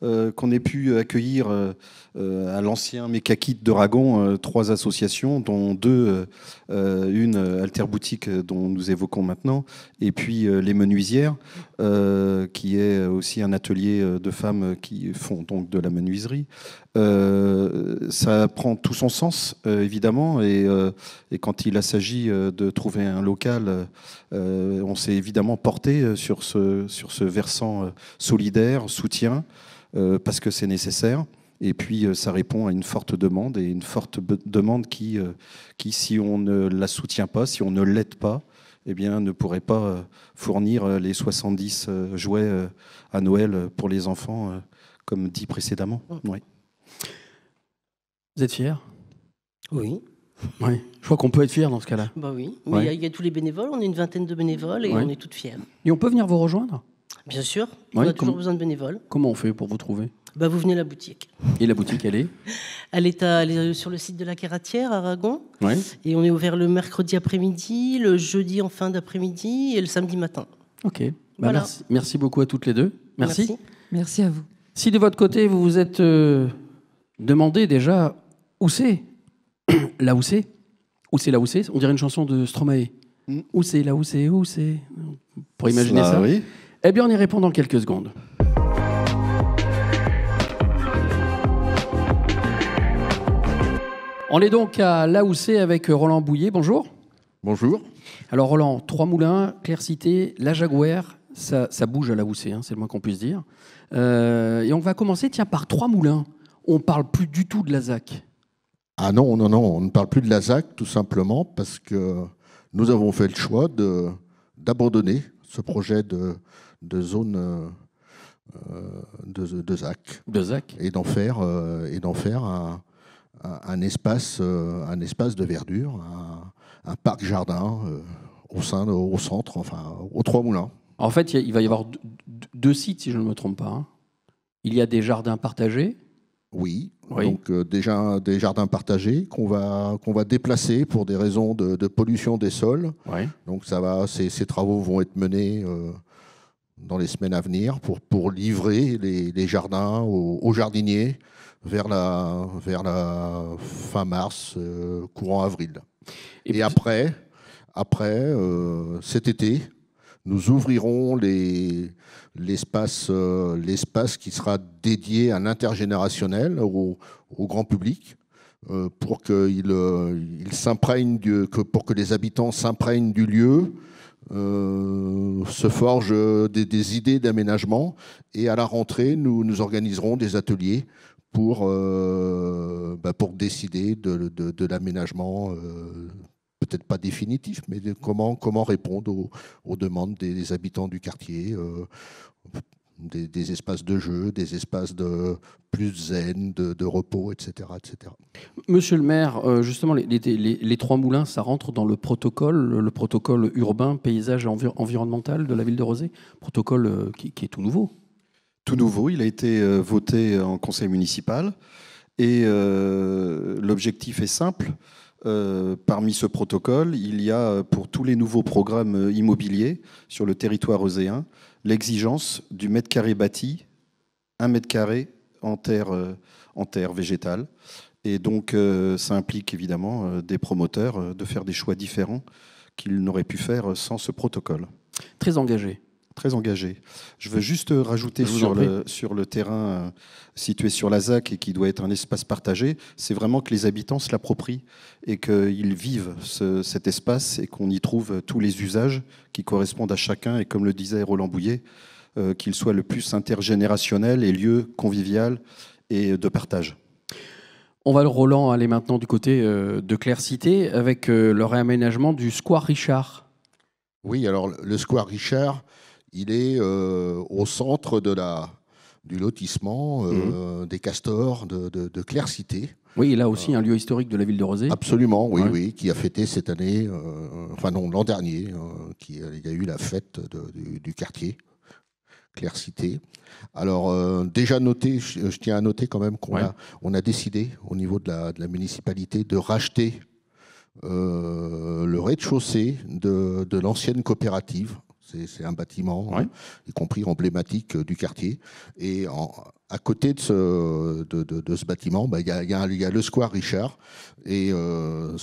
qu'on ait pu accueillir à l'ancien Mécakit de Ragon 3 associations, dont 2, une Alter Boutique dont nous évoquons maintenant, et puis les Menuisières, qui est aussi un atelier de femmes qui font donc de la menuiserie. Ça prend tout son sens, évidemment, et quand il s'agit de trouver un local, on s'est évidemment porté sur ce versant solidaire, soutien, parce que c'est nécessaire. Et puis, ça répond à une forte demande, et une forte demande qui, si on ne la soutient pas, si on ne l'aide pas, eh bien, ne pourrait pas fournir les 70 jouets à Noël pour les enfants, comme dit précédemment. Oui. Vous êtes fiers? Oui. Oui. Je crois qu'on peut être fiers dans ce cas-là. Bah oui. Ouais. Il y a tous les bénévoles, on est une vingtaine de bénévoles et on est toutes fiers. Et on peut venir vous rejoindre? Bien sûr, on a toujours besoin de bénévoles. Comment on fait pour vous trouver? Bah, vous venez à la boutique. Et la boutique, elle est? Elle est sur le site de la Caratière à Ragon. Ouais. Et on est ouvert le mercredi après-midi, le jeudi en fin d'après-midi et le samedi matin. Ok. Voilà. Merci beaucoup à toutes les deux. Merci. Merci à vous. Si de votre côté, vous vous êtes demandé déjà où c'est, là où c'est, là où c'est, on dirait une chanson de Stromae. Où c'est, là où c'est, où c'est. Pour imaginer ça. Oui. Eh bien, on y répond dans quelques secondes. On est donc à là où c'est avec Roland Bouillet. Bonjour. Bonjour. Alors Roland, Trois-Moulins, Claire-Cité, La Jaguère, ça bouge à la Houssay, c'est le moins qu'on puisse dire. Et on va commencer par Trois-Moulins. On ne parle plus du tout de la ZAC. Ah non, on ne parle plus de la ZAC tout simplement parce que nous avons fait le choix d'abandonner ce projet de zone de ZAC. De ZAC. Et d'en faire un espace de verdure, un parc-jardin au centre, enfin, aux Trois-Moulins. En fait, il va y avoir deux sites, si je ne me trompe pas. Il y a des jardins partagés. Oui. Donc déjà des jardins partagés qu'on va déplacer pour des raisons de pollution des sols. Oui. Donc ces travaux vont être menés dans les semaines à venir pour livrer les jardins aux jardiniers vers la fin mars, courant avril. Et après, cet été, nous ouvrirons l'espace qui sera dédié à l'intergénérationnel au grand public pour que les habitants s'imprègnent du lieu, se forgent des idées d'aménagement, et à la rentrée, nous organiserons des ateliers pour décider de l'aménagement, peut-être pas définitif, mais comment répondre aux demandes des habitants du quartier, des espaces de jeu, des espaces de plus zen, de repos, etc., etc. Monsieur le maire, justement, les Trois-Moulins, ça rentre dans le protocole urbain, paysage et environnemental de la ville de Rozay, protocole qui est tout nouveau. Tout nouveau, il a été voté en conseil municipal, et l'objectif est simple. Parmi ce protocole, il y a pour tous les nouveaux programmes immobiliers sur le territoire rozéen l'exigence du mètre carré bâti, 1 mètre carré en terre végétale. Et donc, ça implique évidemment des promoteurs de faire des choix différents qu'ils n'auraient pu faire sans ce protocole. Très engagé. Très engagé. Je veux juste rajouter sur le terrain situé sur la ZAC et qui doit être un espace partagé, c'est vraiment que les habitants se l'approprient et qu'ils vivent cet espace et qu'on y trouve tous les usages qui correspondent à chacun, et comme le disait Roland Bouillet, qu'il soit le plus intergénérationnel et lieu convivial et de partage. On va, Roland, aller maintenant du côté de Claire-Cité avec le réaménagement du Square Richard. Oui, alors le Square Richard, il est au centre du lotissement des Castors de Claire-Cité. Oui, là aussi un lieu historique de la ville de Rozay. Absolument, oui, oui, qui a fêté cette année, l'an dernier, il y a eu la fête du quartier Claire-Cité. Alors, déjà noté, je tiens à noter quand même qu'on a décidé au niveau de la municipalité de racheter le rez-de-chaussée de l'ancienne coopérative. C'est un bâtiment, y compris emblématique du quartier. Et à côté de ce bâtiment, il y a le square Richard, et on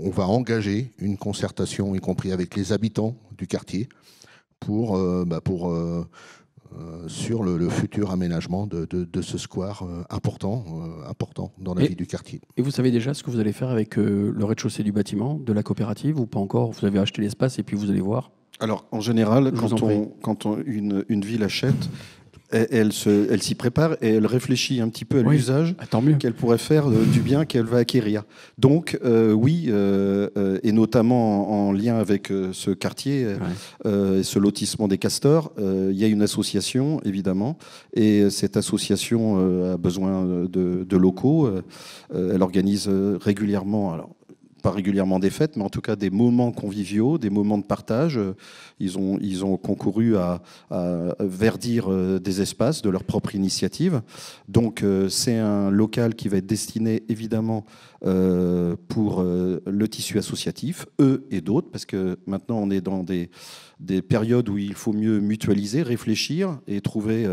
va engager une concertation, y compris avec les habitants du quartier, sur le futur aménagement de ce square important dans la vie du quartier. Et vous savez déjà ce que vous allez faire avec le rez-de-chaussée du bâtiment, de la coopérative, ou pas encore? Vous avez acheté l'espace et puis vous allez voir? Alors, en général, quand une ville achète, elle s'y prépare et elle réfléchit un petit peu à l'usage qu'elle pourrait faire du bien qu'elle va acquérir. Donc, oui, et notamment en lien avec ce quartier, ce lotissement des Castors, il y a une association, évidemment, et cette association a besoin de locaux. Elle organise régulièrement... Alors, pas régulièrement des fêtes, mais en tout cas des moments conviviaux, des moments de partage. Ils ont concouru à verdir des espaces de leur propre initiative. Donc c'est un local qui va être destiné évidemment pour le tissu associatif, eux et d'autres, parce que maintenant on est dans des périodes où il faut mieux mutualiser, réfléchir et trouver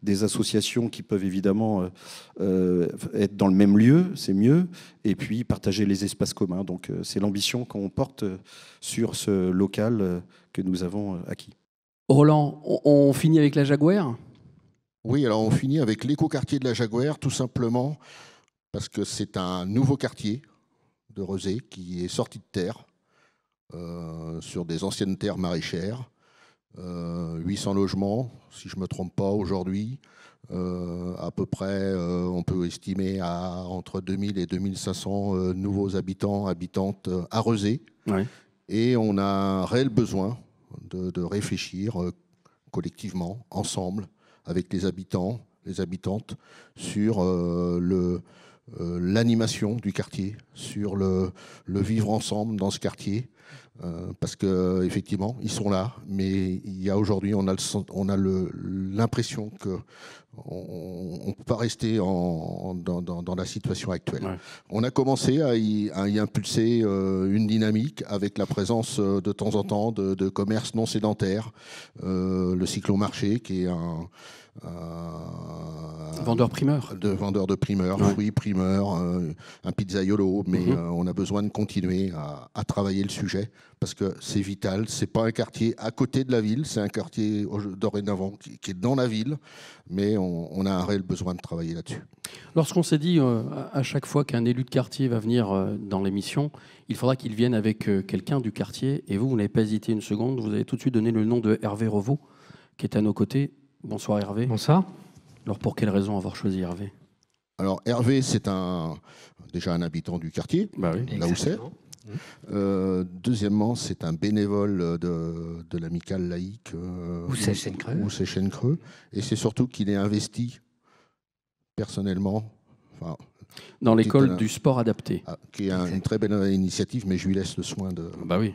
des associations qui peuvent évidemment être dans le même lieu, c'est mieux, et puis partager les espaces communs. Donc c'est l'ambition qu'on porte sur ce local que nous avons acquis. Roland, on finit avec la Jaguar? Oui, alors on finit avec l'écoquartier de la Jaguar, tout simplement parce que c'est un nouveau quartier de Rezé qui est sorti de terre, sur des anciennes terres maraîchères, 800 logements, si je ne me trompe pas, aujourd'hui. À peu près, on peut estimer à entre 2000 et 2500 nouveaux habitantes à Rezé. Ouais. Et on a un réel besoin de réfléchir collectivement, ensemble, avec les habitants, les habitantes, sur l'animation du quartier, sur le vivre ensemble dans ce quartier. Parce qu'effectivement, ils sont là, mais il y a aujourd'hui, on a l'impression qu'on ne peut pas rester dans la situation actuelle. Ouais. On a commencé à y impulser une dynamique avec la présence de temps en temps de commerces non sédentaires, le cyclomarché qui est un vendeur primeur. Vendeur de primeurs, ouais. Fruits primeurs, un pizzaiolo, mais on a besoin de continuer à travailler le sujet parce que c'est vital. C'est pas un quartier à côté de la ville, c'est un quartier dorénavant qui est dans la ville, mais on a un réel besoin de travailler là-dessus. Lorsqu'on s'est dit à chaque fois qu'un élu de quartier va venir dans l'émission, il faudra qu'il vienne avec quelqu'un du quartier, et vous n'avez pas hésité une seconde, vous avez tout de suite donné le nom de Hervé Revaux, qui est à nos côtés. Bonsoir Hervé. Bonsoir. Alors pour quelle raison avoir choisi Hervé? Alors Hervé, c'est déjà un habitant du quartier, bah oui, là où c'est. Deuxièmement, c'est un bénévole de l'amicale laïque Houssay-Chêne-Creux. Et c'est surtout qu'il est investi personnellement dans l'école du sport adapté. Qui est une très belle initiative, mais je lui laisse le soin de... Bah oui.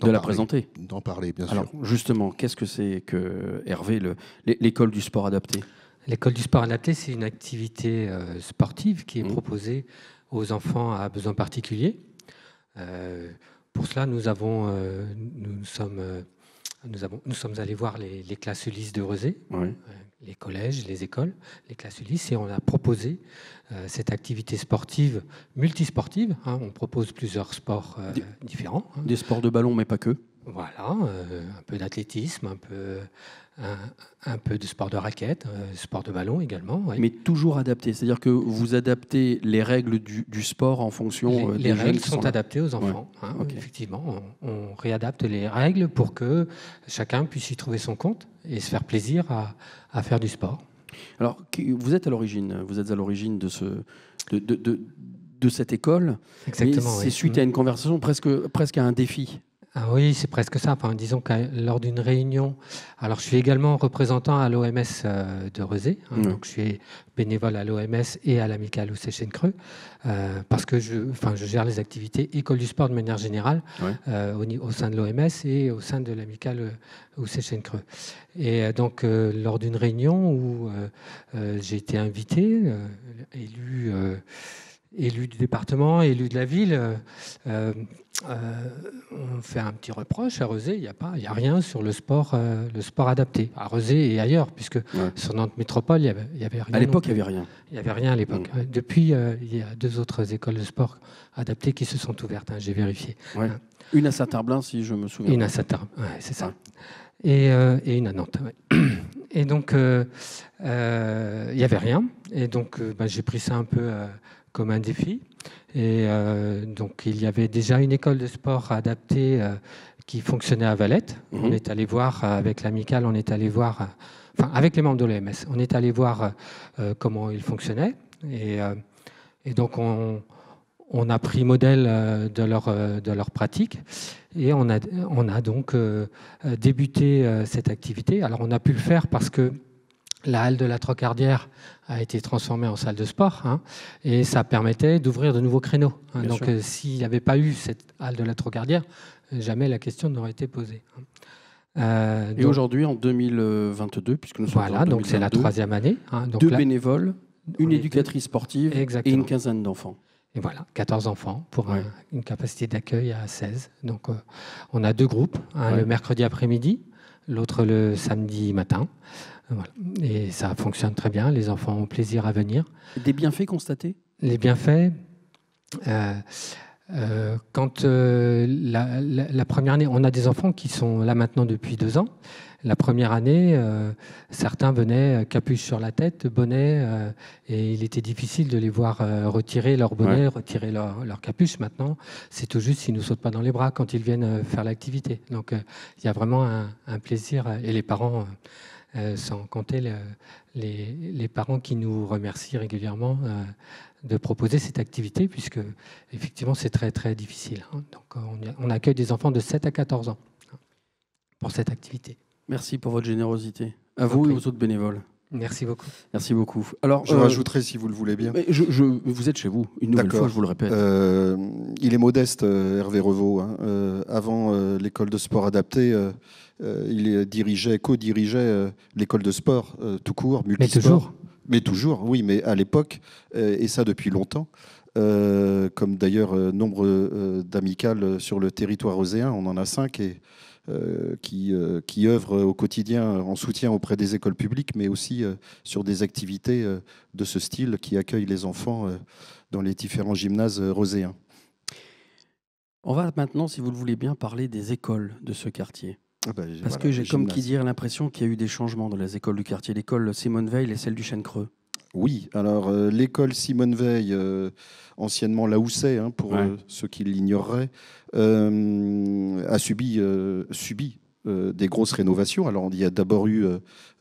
De la présenter. D'en parler, bien sûr. Alors, justement, qu'est-ce que c'est que Hervé, l'école du sport adapté? L'école du sport adapté, c'est une activité sportive qui est proposée aux enfants à besoins particuliers. Pour cela, nous sommes allés voir les classes Ulysse de Rezé, les collèges, les écoles, les classes Ulysse, et on a proposé cette activité sportive, multisportive. On propose plusieurs sports différents. Des sports de ballon, mais pas que. Voilà, un peu d'athlétisme, un peu de sport de raquette, sport de ballon également. Ouais. Mais toujours adapté, c'est-à-dire que vous adaptez les règles du sport en fonction des jeunes. Les règles sont adaptées aux enfants. Ouais. Okay. Effectivement, on réadapte les règles pour que chacun puisse y trouver son compte et se faire plaisir à faire du sport. Alors, vous êtes à l'origine de cette école. Exactement. C'est suite à une conversation, presque à un défi. Ah oui, c'est presque ça. Enfin, disons que lors d'une réunion, alors je suis également représentant à l'OMS de Rezé, donc je suis bénévole à l'OMS et à l'amicale Houssay-Chêne-Creux, parce que je gère les activités école du sport de manière générale au sein de l'OMS et au sein de l'amicale Houssay-Chêne-Creux. Et donc lors d'une réunion où j'ai été invité, élu élus du département, élus de la ville, on fait un petit reproche à Rezé. Il n'y a rien sur le sport adapté à Rezé et ailleurs, puisque sur Nantes Métropole, il y avait rien. À l'époque, il n'y avait rien. Il n'y avait rien à l'époque. Depuis, il y a 2 autres écoles de sport adaptées qui se sont ouvertes. J'ai vérifié. Ouais. Une à Saint-Herblain, si je me souviens. Une à Saint-Herblain, c'est ça. Et une à Nantes. Et donc, il n'y avait rien. Et donc, j'ai pris ça un peu comme un défi. Et donc, il y avait déjà une école de sport adaptée qui fonctionnait à Valette. On est allé voir, avec l'amicale, avec les membres de l'OMS, on est allé voir comment il fonctionnait. Et donc, on a pris modèle de leur pratique et on a donc débuté cette activité. Alors, on a pu le faire parce que la halle de la Trocardière a été transformée en salle de sport et ça permettait d'ouvrir de nouveaux créneaux. Donc, s'il n'y avait pas eu cette halle de la Trocardière, jamais la question n'aurait été posée. Et aujourd'hui, en 2022, puisque nous sommes en 2022, donc c'est la 3e année. Donc 2 bénévoles, une éducatrice sportive Exactement. Et une quinzaine d'enfants. Et voilà, 14 enfants pour une capacité d'accueil à 16. Donc on a 2 groupes, un le mercredi après-midi, l'autre le samedi matin. Voilà. Et ça fonctionne très bien, les enfants ont plaisir à venir. Des bienfaits constatés ? Les bienfaits, quand la première année, on a des enfants qui sont là maintenant depuis 2 ans. La première année, certains venaient capuche sur la tête, bonnet, et il était difficile de les voir retirer leur bonnet, retirer leur capuche. Maintenant, c'est tout juste s'ils ne nous sautent pas dans les bras quand ils viennent faire l'activité. Donc, il y a vraiment un plaisir, et les parents, sans compter les parents qui nous remercient régulièrement de proposer cette activité, puisque effectivement, c'est très, très difficile. Donc, on accueille des enfants de 7 à 14 ans pour cette activité. Merci pour votre générosité. À vous et aux autres bénévoles. Merci beaucoup. Merci beaucoup. Alors, je rajouterai, si vous le voulez bien. Vous êtes chez vous, une nouvelle fois, je vous le répète. Il est modeste, Hervé Revaux. Avant l'école de sport adaptée, il co-dirigeait l'école de sport tout court, multisport. Mais toujours, oui, mais à l'époque, et ça depuis longtemps, comme d'ailleurs nombre d'amicales sur le territoire roséen, on en a 5 qui œuvrent au quotidien en soutien auprès des écoles publiques, mais aussi sur des activités de ce style qui accueillent les enfants dans les différents gymnases roséens. On va maintenant, si vous le voulez bien, parler des écoles de ce quartier. Parce que j'ai comme qui dire l'impression qu'il y a eu des changements dans les écoles du quartier. L'école Simone Veil et celle du Chêne-Creux. Oui, alors l'école Simone Veil, anciennement la Housset, pour ceux qui l'ignoreraient, a subi des grosses rénovations. Alors il y a d'abord eu,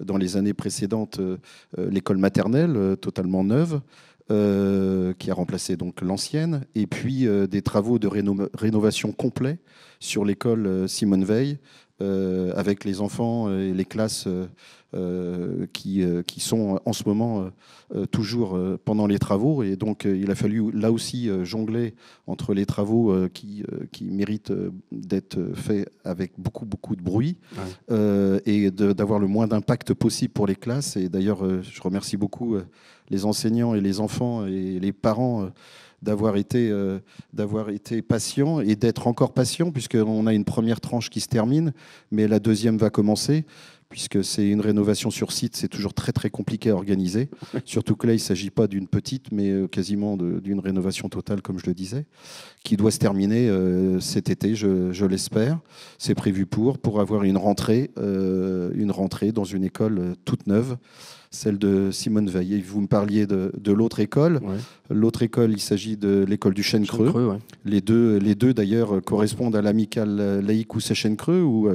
dans les années précédentes, l'école maternelle totalement neuve, qui a remplacé donc l'ancienne, et puis des travaux de rénovation complets sur l'école Simone Veil, avec les enfants et les classes qui sont en ce moment toujours pendant les travaux. Et donc il a fallu là aussi jongler entre les travaux qui méritent d'être faits avec beaucoup de bruit, et d'avoir le moins d'impact possible pour les classes. Et d'ailleurs, je remercie beaucoup les enseignants et les enfants et les parents d'avoir été patient et d'être encore patient, puisqu'on a une première tranche qui se termine, mais la deuxième va commencer, puisque c'est une rénovation sur site, c'est toujours très très compliqué à organiser, surtout que là il ne s'agit pas d'une petite, mais quasiment d'une rénovation totale, comme je le disais, qui doit se terminer cet été, je l'espère. C'est prévu pour avoir une rentrée dans une école toute neuve, celle de Simone Veil. Et vous me parliez de l'autre école. L'autre école, il s'agit de l'école du Chêne-Creux. Les deux d'ailleurs correspondent à l'amicale laïque Housset-Chêne-Creux, où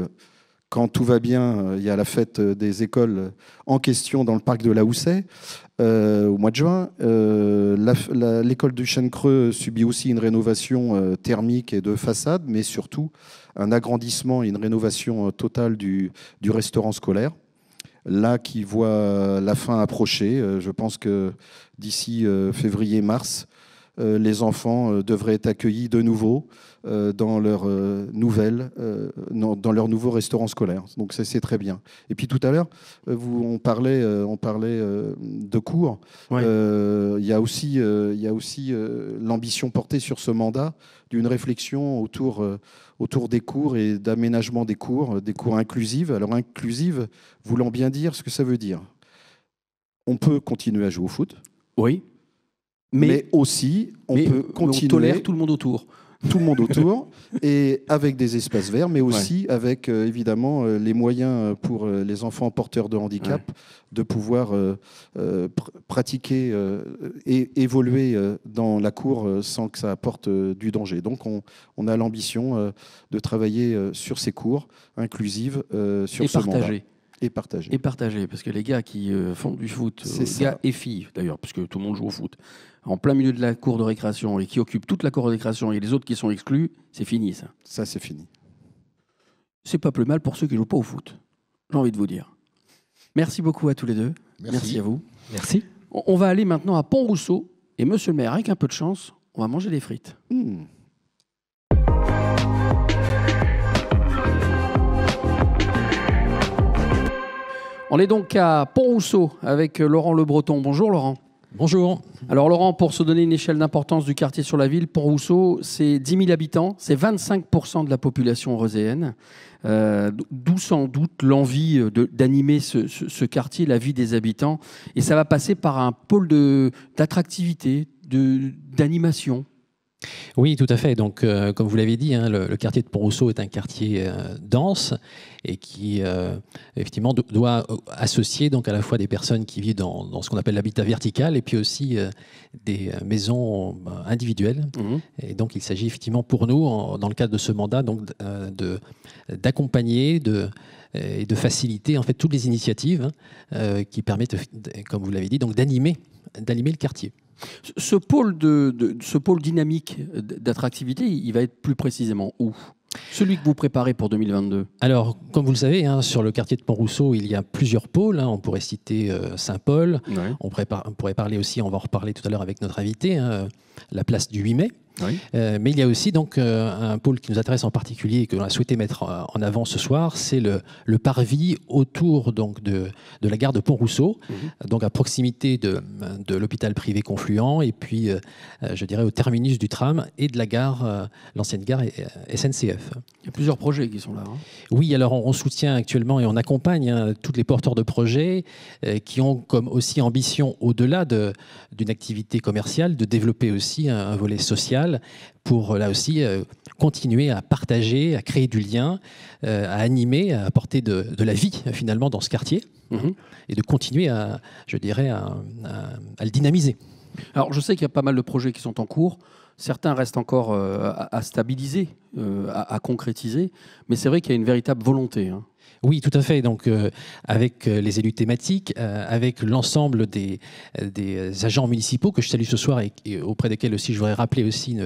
quand tout va bien, il y a la fête des écoles en question dans le parc de la Housset au mois de juin. L'école du Chêne-Creux subit aussi une rénovation thermique et de façade, mais surtout un agrandissement et une rénovation totale du restaurant scolaire. Là, qui voit la fin approcher. Je pense que d'ici février-mars, les enfants devraient être accueillis de nouveau dans leur dans leur nouveau restaurant scolaire. Donc c'est très bien. Et puis tout à l'heure, on parlait de cours. Ouais. Il y a aussi l'ambition portée sur ce mandat d'une réflexion autour des cours et d'aménagement des cours inclusives. Alors inclusive, voulant bien dire ce que ça veut dire. On peut continuer à jouer au foot. Oui. Mais aussi, on peut continuer... On tolère tout le monde autour. Tout le monde autour, et avec des espaces verts, mais aussi avec, évidemment, les moyens pour les enfants porteurs de handicap de pouvoir pratiquer et évoluer dans la cour sans que ça apporte du danger. Donc, on a l'ambition de travailler sur ces cours inclusives sur ce mandat. Et partager. Et partager, parce que les gars qui font du foot, gars et filles d'ailleurs, parce que tout le monde joue au foot, en plein milieu de la cour de récréation et qui occupent toute la cour de récréation et les autres qui sont exclus, c'est fini ça. Ça, c'est fini. C'est pas plus mal pour ceux qui ne jouent pas au foot, j'ai envie de vous dire. Merci beaucoup à tous les deux. Merci à vous. Merci. On va aller maintenant à Pont-Rousseau, et monsieur le maire, avec un peu de chance, on va manger des frites. On est donc à Pont-Rousseau avec Laurent Le Breton. Bonjour Laurent. Bonjour. Alors Laurent, pour se donner une échelle d'importance du quartier sur la ville, Pont-Rousseau, c'est 10 000 habitants, c'est 25% de la population roséenne. D'où sans doute l'envie d'animer ce quartier, la vie des habitants. Et ça va passer par un pôle d'attractivité, d'animation. Oui, tout à fait. Donc, comme vous l'avez dit, le quartier de Pont-Rousseau est un quartier dense et qui, effectivement, doit associer donc à la fois des personnes qui vivent dans ce qu'on appelle l'habitat vertical et puis aussi des maisons individuelles. Et donc, il s'agit effectivement pour nous, dans le cadre de ce mandat, donc d'accompagner, et de faciliter en fait toutes les initiatives qui permettent, comme vous l'avez dit, donc d'animer le quartier. Ce pôle dynamique d'attractivité, il va être plus précisément où ? Celui que vous préparez pour 2022 ? Alors, comme vous le savez, sur le quartier de Pont-Rousseau, il y a plusieurs pôles. On pourrait citer Saint-Paul. Ouais. On pourrait parler aussi, on va en reparler tout à l'heure avec notre invité, la place du 8 mai. Oui. Mais il y a aussi donc un pôle qui nous intéresse en particulier et que l'on a souhaité mettre en avant ce soir, c'est le parvis autour donc de la gare de Pont-Rousseau, donc à proximité de l'hôpital privé Confluent et puis je dirais au terminus du tram et de la gare, l'ancienne gare SNCF. Il y a plusieurs projets qui sont là. Oui, alors on soutient actuellement et on accompagne tous les porteurs de projets qui ont comme aussi ambition, au-delà d'une activité commerciale, de développer aussi un volet social pour là aussi continuer à partager, à créer du lien, à animer, à apporter de la vie finalement dans ce quartier et de continuer à le dynamiser. Alors je sais qu'il y a pas mal de projets qui sont en cours. Certains restent encore à stabiliser, à concrétiser, mais c'est vrai qu'il y a une véritable volonté. Oui, tout à fait. Donc, avec les élus thématiques, avec l'ensemble des agents municipaux que je salue ce soir et auprès desquels aussi je voudrais rappeler aussi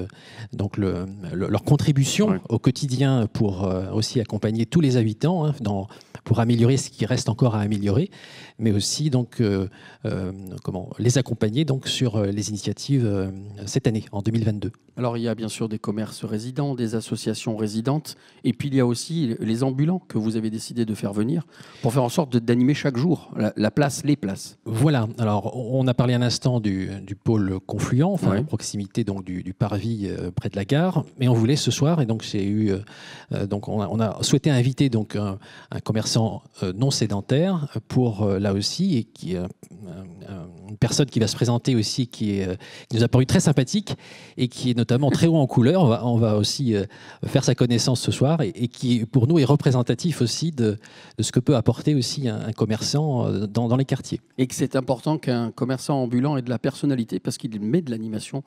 donc leur contribution au quotidien pour aussi accompagner tous les habitants pour améliorer ce qui reste encore à améliorer, mais aussi donc les accompagner donc sur les initiatives cette année, en 2022. Alors, il y a bien sûr des commerces résidents, des associations résidentes, et puis il y a aussi les ambulants que vous avez décidé de faire venir pour faire en sorte d'animer chaque jour la place, les places. Voilà. Alors, on a parlé un instant du pôle Confluent, à proximité donc du parvis près de la gare, mais on voulait ce soir, et donc on a souhaité inviter donc un commerçant non sédentaire pour là aussi, et qui une personne qui va se présenter aussi, qui nous a paru très sympathique et qui est notamment très haut en couleur. On va aussi faire sa connaissance ce soir et qui, pour nous, est représentatif aussi de ce que peut apporter aussi un commerçant dans les quartiers. Et que c'est important qu'un commerçant ambulant ait de la personnalité parce qu'il met de l'animation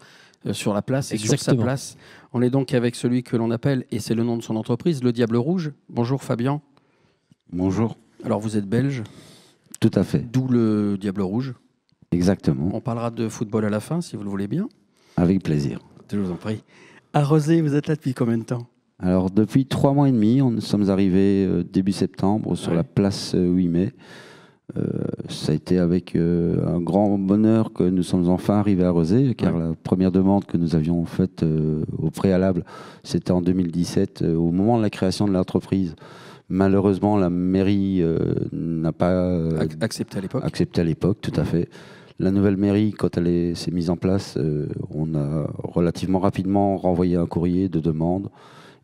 sur la place et sur sa place. On est donc avec celui que l'on appelle, et c'est le nom de son entreprise, le Diable Rouge. Bonjour Fabien. Bonjour. Alors vous êtes belge. Tout à fait. D'où le Diable Rouge. Exactement. On parlera de football à la fin, si vous le voulez bien. Avec plaisir. Je vous en prie. À Rosé, vous êtes là depuis combien de temps ? Alors, depuis 3 mois et demi, nous sommes arrivés début septembre sur la place 8 mai. Ça a été avec un grand bonheur que nous sommes enfin arrivés à Rezé, car la première demande que nous avions faite au préalable, c'était en 2017, au moment de la création de l'entreprise. Malheureusement, la mairie n'a pas accepté à l'époque, tout à fait. La nouvelle mairie, quand elle s'est mise en place, on a relativement rapidement renvoyé un courrier de demande.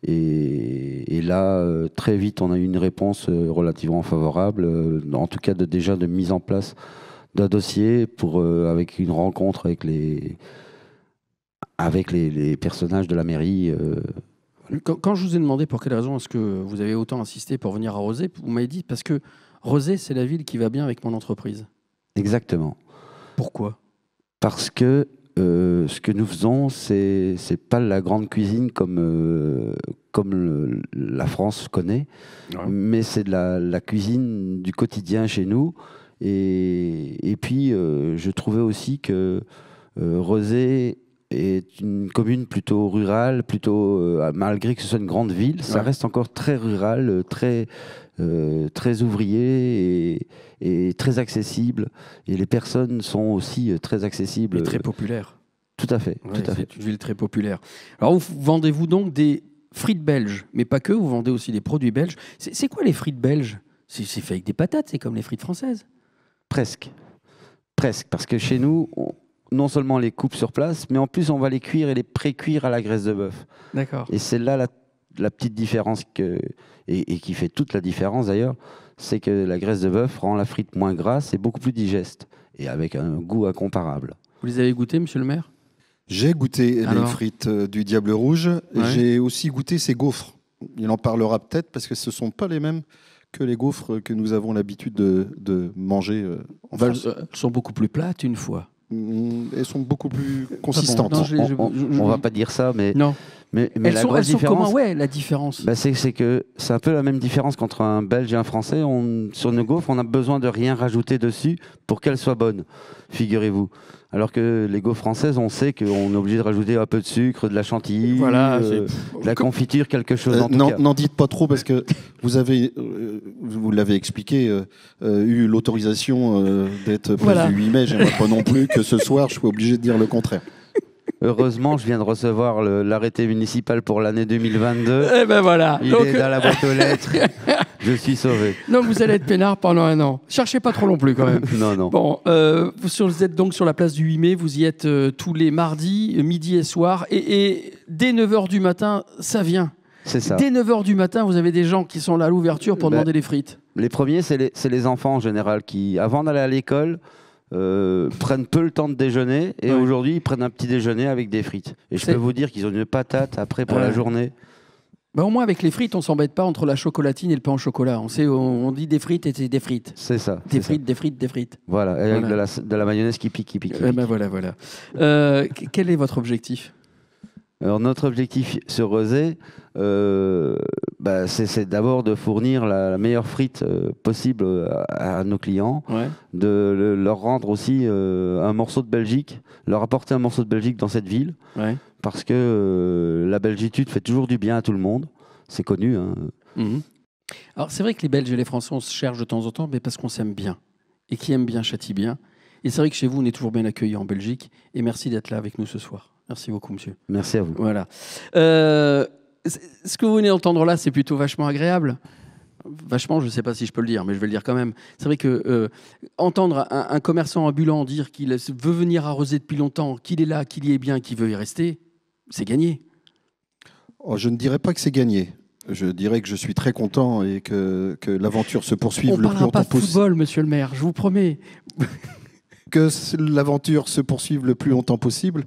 Et là, très vite, on a eu une réponse relativement favorable, en tout cas déjà de mise en place d'un dossier avec une rencontre avec les personnages de la mairie. Quand je vous ai demandé pour quelle raison est-ce que vous avez autant insisté pour venir à Rezé, vous m'avez dit parce que Rezé, c'est la ville qui va bien avec mon entreprise. Exactement. Pourquoi ? Parce que ce que nous faisons, c'est pas la grande cuisine comme la France connaît, mais c'est de la cuisine du quotidien chez nous. Et puis, je trouvais aussi que Rezé est une commune plutôt rurale, malgré que ce soit une grande ville, ça reste encore très rural, très ouvrier et très accessible. Et les personnes sont aussi très accessibles. Et très populaires. Tout à fait. Ouais, c'est une ville très populaire. Alors, vendez-vous donc des frites belges, mais pas que, vous vendez aussi des produits belges. C'est quoi les frites belges ? C'est fait avec des patates, c'est comme les frites françaises. Presque, parce que chez nous, non seulement on les coupe sur place, mais en plus on va les cuire et les pré-cuire à la graisse de bœuf. D'accord. Et c'est là la petite différence et qui fait toute la différence d'ailleurs, c'est que la graisse de bœuf rend la frite moins grasse et beaucoup plus digeste, et avec un goût incomparable. Vous les avez goûtés, monsieur le maire ? J'ai goûté les frites du Diable Rouge. Ouais. J'ai aussi goûté ces gaufres. Il en parlera peut-être parce que ce ne sont pas les mêmes que les gaufres que nous avons l'habitude de manger en France. Elles sont beaucoup plus plates une fois. Elles sont beaucoup plus consistantes. On ne va pas dire ça, mais... Non. Mais elles sont comment, la différence c'est que c'est un peu la même différence qu'entre un Belge et un Français. Sur nos gaufres, on n'a besoin de rien rajouter dessus pour qu'elles soient bonnes, figurez-vous. Alors que les gaufres françaises, on sait qu'on est obligé de rajouter un peu de sucre, de la chantilly, de la confiture, quelque chose. N'en dites pas trop parce que vous l'avez expliqué, eu l'autorisation d'être place du 8 mai. J'aimerais pas non plus que ce soir, je sois obligé de dire le contraire. Heureusement, je viens de recevoir l'arrêté municipal pour l'année 2022. Eh ben voilà. Il est dans la boîte aux lettres. Je suis sauvé. Non, vous allez être peinard pendant 1 an. Cherchez pas trop non plus quand même. Non. Bon, vous êtes donc sur la place du 8 mai. Vous y êtes tous les mardis, midi et soir. Et dès 9h du matin, ça vient. C'est ça. Dès 9h du matin, vous avez des gens qui sont là à l'ouverture pour demander les frites. Les premiers, c'est les enfants en général qui, avant d'aller à l'école, prennent peu le temps de déjeuner et aujourd'hui ils prennent un petit déjeuner avec des frites et je peux vous dire qu'ils ont une patate après pour la journée. Bah au moins avec les frites on s'embête pas entre la chocolatine et le pain au chocolat, on dit des frites et c'est des frites. C'est ça. Des frites. Voilà, avec de la mayonnaise qui pique. Voilà. Quel est votre objectif ? Alors notre objectif sur Rezé, c'est d'abord de fournir la meilleure frite possible à nos clients, de leur rendre aussi un morceau de Belgique, leur apporter un morceau de Belgique dans cette ville, parce que la belgitude fait toujours du bien à tout le monde, c'est connu. Hein. Mmh. Alors c'est vrai que les Belges et les Français on se cherche de temps en temps, mais parce qu'on s'aime bien, et qui aime bien châtie bien. Et c'est vrai que chez vous on est toujours bien accueillis en Belgique, et merci d'être là avec nous ce soir. Merci beaucoup, monsieur. Merci à vous. Voilà. Ce que vous venez d'entendre là, c'est plutôt vachement agréable. Vachement, je ne sais pas si je peux le dire, mais je vais le dire quand même. C'est vrai que entendre un commerçant ambulant dire qu'il veut venir à Rezé depuis longtemps, qu'il est là, qu'il y est bien, qu'il veut y rester, c'est gagné. Oh, je ne dirais pas que c'est gagné. Je dirais que je suis très content et que l'aventure se poursuive le plus longtemps possible. On ne parlera pas de football, monsieur le maire, je vous promets. Que l'aventure se poursuive le plus longtemps possible.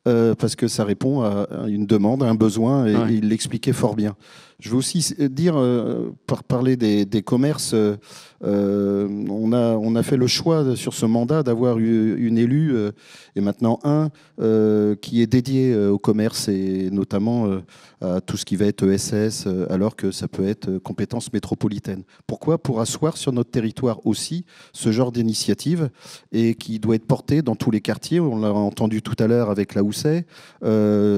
Parce que ça répond à une demande, à un besoin, et il l'expliquait fort bien. Je veux aussi dire, parler des commerces, on a fait le choix sur ce mandat d'avoir une élue, et maintenant qui est dédié au commerce et notamment à tout ce qui va être ESS, alors que ça peut être compétence métropolitaine. Pourquoi ? Pour asseoir sur notre territoire aussi ce genre d'initiative et qui doit être portée dans tous les quartiers. On l'a entendu tout à l'heure avec la Mousset.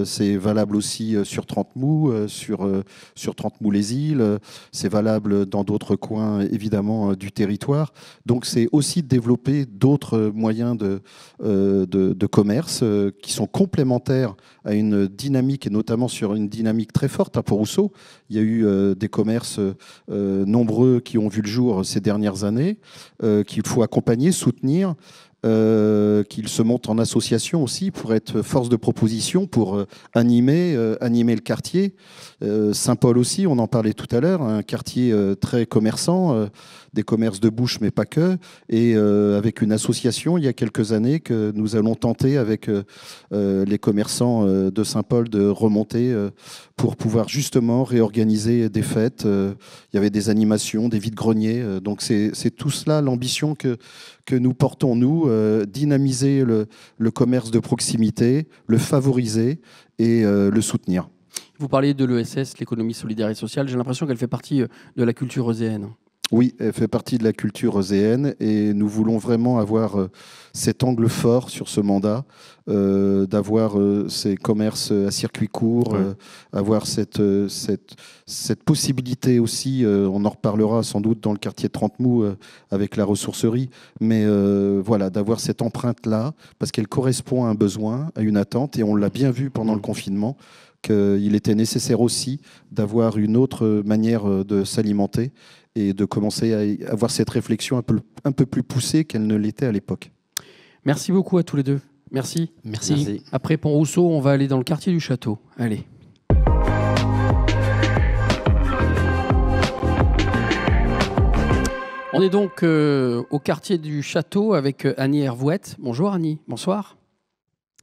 C'est valable aussi sur Trente-Mou, sur Trente-Mou-les-Îles. C'est valable dans d'autres coins, évidemment, du territoire. Donc c'est aussi de développer d'autres moyens de commerce qui sont complémentaires à une dynamique, et notamment sur une dynamique très forte à Port-Rousseau. Il y a eu des commerces nombreux qui ont vu le jour ces dernières années, qu'il faut accompagner, soutenir, qu'ils se montent en association aussi pour être force de proposition, pour animer le quartier. Saint-Paul aussi, on en parlait tout à l'heure, un quartier très commerçant, des commerces de bouche mais pas que, et avec une association il y a quelques années que nous allons tenter avec les commerçants de Saint-Paul de remonter pour pouvoir justement réorganiser des fêtes. Il y avait des animations, des vides-greniers, donc c'est tout cela l'ambition que nous portons, nous, dynamiser le commerce de proximité, le favoriser et le soutenir. Vous parlez de l'ESS, l'économie solidaire et sociale. J'ai l'impression qu'elle fait partie de la culture euséenne. Oui, elle fait partie de la culture euséenne et nous voulons vraiment avoir cet angle fort sur ce mandat, d'avoir ces commerces à circuit court, avoir cette possibilité aussi, on en reparlera sans doute dans le quartier de Trente-Mou avec la ressourcerie, mais voilà, d'avoir cette empreinte-là, parce qu'elle correspond à un besoin, à une attente, et on l'a bien vu pendant le confinement, qu'il était nécessaire aussi d'avoir une autre manière de s'alimenter et de commencer à avoir cette réflexion un peu plus poussée qu'elle ne l'était à l'époque. Merci beaucoup à tous les deux. Merci. Merci. Après Pont-Rousseau, on va aller dans le quartier du Château. Allez. On est donc au quartier du Château avec Annie Hervouette. Bonjour Annie, bonsoir.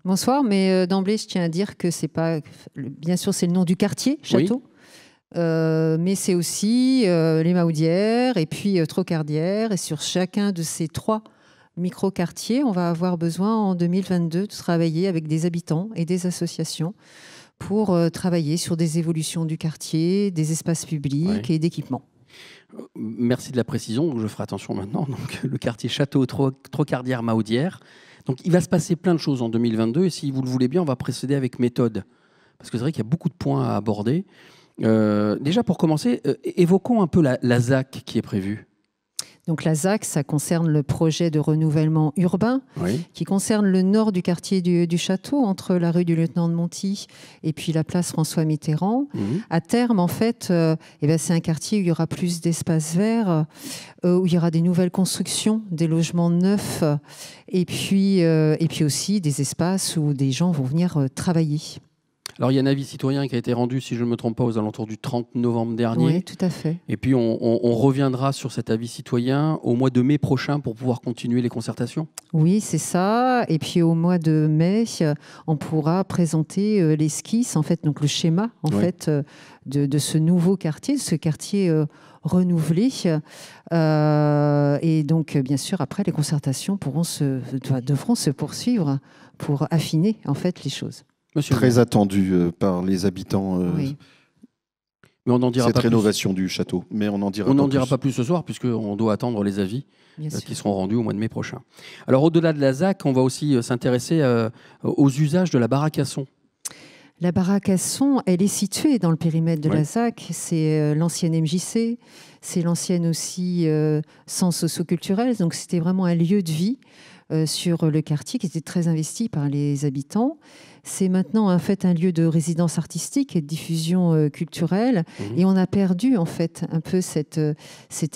Bonsoir, mais d'emblée, je tiens à dire que c'est pas... Bien sûr, c'est le nom du quartier, Château. Oui. Mais c'est aussi les Mahaudières et puis Trocardières. Et sur chacun de ces 3 micro-quartiers, on va avoir besoin en 2022 de travailler avec des habitants et des associations pour travailler sur des évolutions du quartier, des espaces publics et d'équipements. Merci de la précision, donc je ferai attention maintenant. Donc, le quartier Château, Trocardières, Mahaudières. Donc il va se passer plein de choses en 2022 et si vous le voulez bien, on va procéder avec méthode. Parce que c'est vrai qu'il y a beaucoup de points à aborder. Déjà pour commencer, évoquons un peu la ZAC qui est prévue. Donc la ZAC, ça concerne le projet de renouvellement urbain qui concerne le nord du quartier du Château, entre la rue du Lieutenant de Monty et puis la place François Mitterrand. À terme, en fait, c'est un quartier où il y aura plus d'espaces verts, où il y aura des nouvelles constructions, des logements neufs et puis aussi des espaces où des gens vont venir travailler. Alors, il y a un avis citoyen qui a été rendu, si je ne me trompe pas, aux alentours du 30 novembre dernier. Oui, tout à fait. Et puis, on reviendra sur cet avis citoyen au mois de mai prochain pour pouvoir continuer les concertations. Oui, c'est ça. Et puis, au mois de mai, on pourra présenter l'esquisse, en fait, donc le schéma, en fait, de ce nouveau quartier, ce quartier renouvelé. Et donc, bien sûr, après, les concertations devront se poursuivre pour affiner, en fait, les choses. Très attendu par les habitants. Mais on n'en dira cette pas rénovation du château. Mais on n'en dira pas plus ce soir, puisqu'on doit attendre les avis qui seront rendus au mois de mai prochain. Alors, au-delà de la ZAC, on va aussi s'intéresser aux usages de la baraque à son. La baraque à son, elle est située dans le périmètre de la ZAC. C'est l'ancienne MJC, c'est l'ancienne aussi centre socio-culturel. Donc, c'était vraiment un lieu de vie sur le quartier qui était très investi par les habitants. C'est maintenant en fait un lieu de résidence artistique et de diffusion culturelle. Et on a perdu en fait un peu cet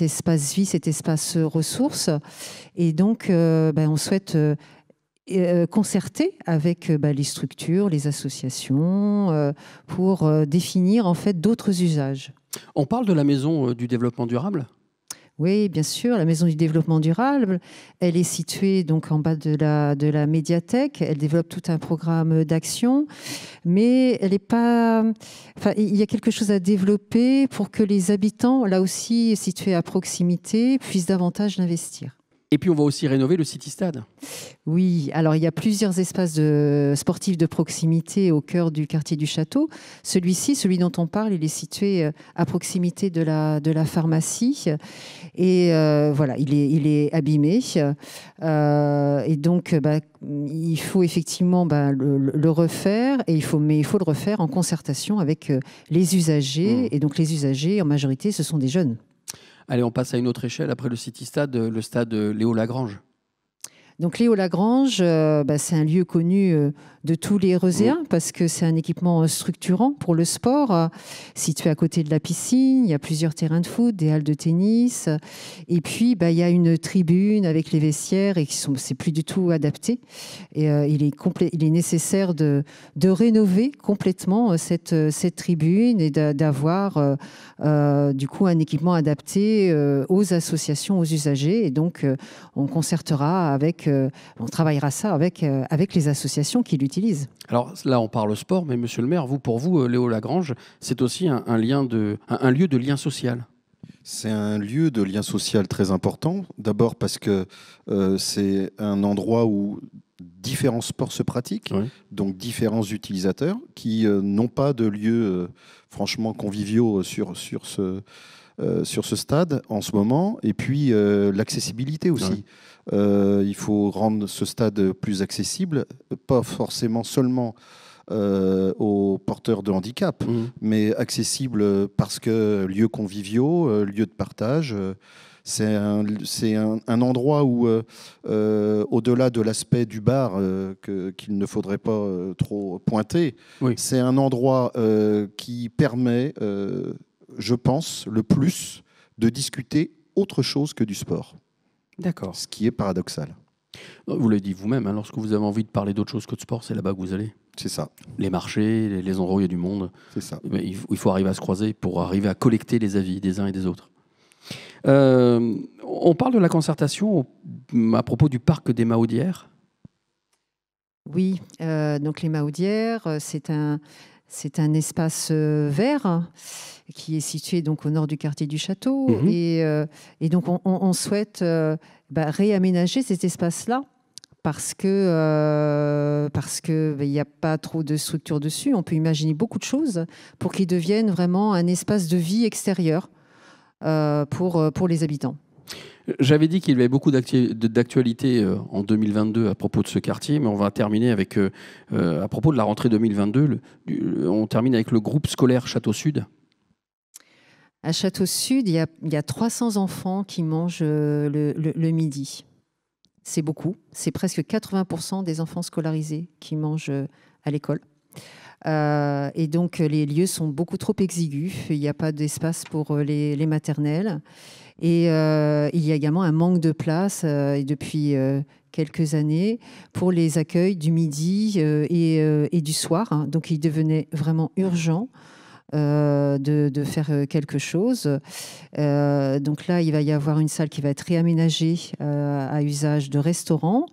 espace vie, cet espace ressources. Et donc, on souhaite concerter avec les structures, les associations, pour définir en fait d'autres usages. On parle de la maison du développement durable ? Oui, bien sûr. La Maison du Développement Durable, elle est située donc en bas de la médiathèque. Elle développe tout un programme d'action, mais elle n'est pas. Enfin, il y a quelque chose à développer pour que les habitants, là aussi situés à proximité, puissent davantage l'investir. Et puis on va aussi rénover le City Stade. Oui, alors il y a plusieurs espaces sportifs de proximité au cœur du quartier du Château. Celui-ci, celui dont on parle, il est situé à proximité de la pharmacie. Et voilà, il est abîmé. Et donc, il faut effectivement le refaire. Mais il faut le refaire en concertation avec les usagers. Et donc les usagers, en majorité, ce sont des jeunes. Allez, on passe à une autre échelle. Après le City Stade, le stade Léo Lagrange. Donc Léo Lagrange, c'est un lieu connu de tous les Reuséens parce que c'est un équipement structurant pour le sport, situé à côté de la piscine. Il y a plusieurs terrains de foot, des halles de tennis. Et puis, il y a une tribune avec les vestiaires et c'est plus du tout adapté. Et il est nécessaire de rénover complètement cette tribune et d'avoir du coup un équipement adapté aux associations, aux usagers. Et donc, on concertera on travaillera ça avec les associations qui l'utilisent. Alors là, on parle sport, mais monsieur le maire, pour vous, Léo Lagrange, c'est aussi un lieu de lien social. C'est un lieu de lien social très important. D'abord parce que c'est un endroit où différents sports se pratiquent, donc différents utilisateurs qui n'ont pas de lieux franchement conviviaux sur ce stade en ce moment. Et puis l'accessibilité aussi. Il faut rendre ce stade plus accessible, pas forcément seulement aux porteurs de handicap, mais accessible parce que lieux conviviaux, lieux de partage. C'est un endroit où, au-delà de l'aspect du bar qu'il ne faudrait pas trop pointer, c'est un endroit qui permet, je pense, le plus de discuter autre chose que du sport. D'accord. Ce qui est paradoxal. Vous l'avez dit vous-même, lorsque vous avez envie de parler d'autre chose que de sport, c'est là-bas que vous allez. C'est ça. Les marchés, les endroits où il y a du monde. C'est ça. Il faut arriver à se croiser pour arriver à collecter les avis des uns et des autres. On parle de la concertation à propos du parc des Mahaudières. Oui, donc les Mahaudières, c'est un espace vert qui est situé donc au nord du quartier du Château. Et donc, on souhaite réaménager cet espace-là parce que il n'y a pas trop de structure dessus. On peut imaginer beaucoup de choses pour qu'il devienne vraiment un espace de vie extérieur pour les habitants. J'avais dit qu'il y avait beaucoup d'actualités en 2022 à propos de ce quartier, mais on va terminer avec, à propos de la rentrée 2022, on termine avec le groupe scolaire Château Sud. À Château Sud, il y a 300 enfants qui mangent le midi. C'est beaucoup. C'est presque 80% des enfants scolarisés qui mangent à l'école. Et donc, les lieux sont beaucoup trop exigus. Il n'y a pas d'espace pour les maternelles. Et il y a également un manque de place depuis quelques années pour les accueils du midi et du soir. Donc, il devenait vraiment urgent de faire quelque chose. Donc là, il va y avoir une salle qui va être réaménagée à usage de restaurant.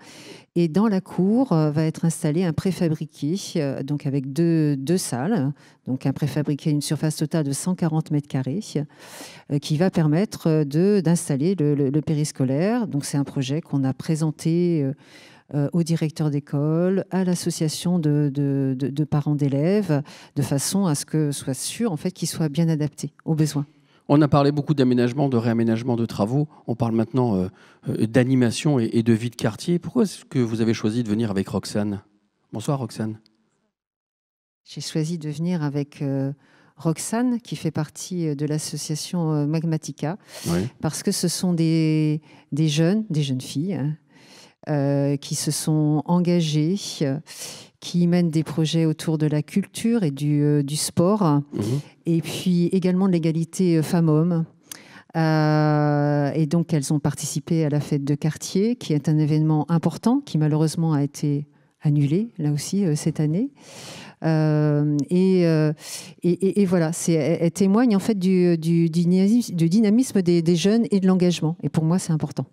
Et dans la cour va être installé un préfabriqué, donc avec deux salles. Donc un préfabriqué, une surface totale de 140 mètres carrés, qui va permettre d'installer le périscolaire. Donc c'est un projet qu'on a présenté au directeur d'école, à l'association de parents d'élèves, de façon à ce que soit sûr en fait, qu'il soit bien adapté aux besoins. On a parlé beaucoup d'aménagement, de réaménagement, de travaux. On parle maintenant d'animation et de vie de quartier. Pourquoi est-ce que vous avez choisi de venir avec Roxane ? Bonsoir Roxane. J'ai choisi de venir avec Roxane, qui fait partie de l'association Magmatica, parce que ce sont des jeunes filles qui se sont engagées, qui mènent des projets autour de la culture et du sport, et puis également de l'égalité femmes-hommes. Et donc, elles ont participé à la fête de quartier, qui est un événement important, qui malheureusement a été annulé, là aussi, cette année. Et voilà, elle témoigne en fait du dynamisme des jeunes et de l'engagement. Et pour moi, c'est important.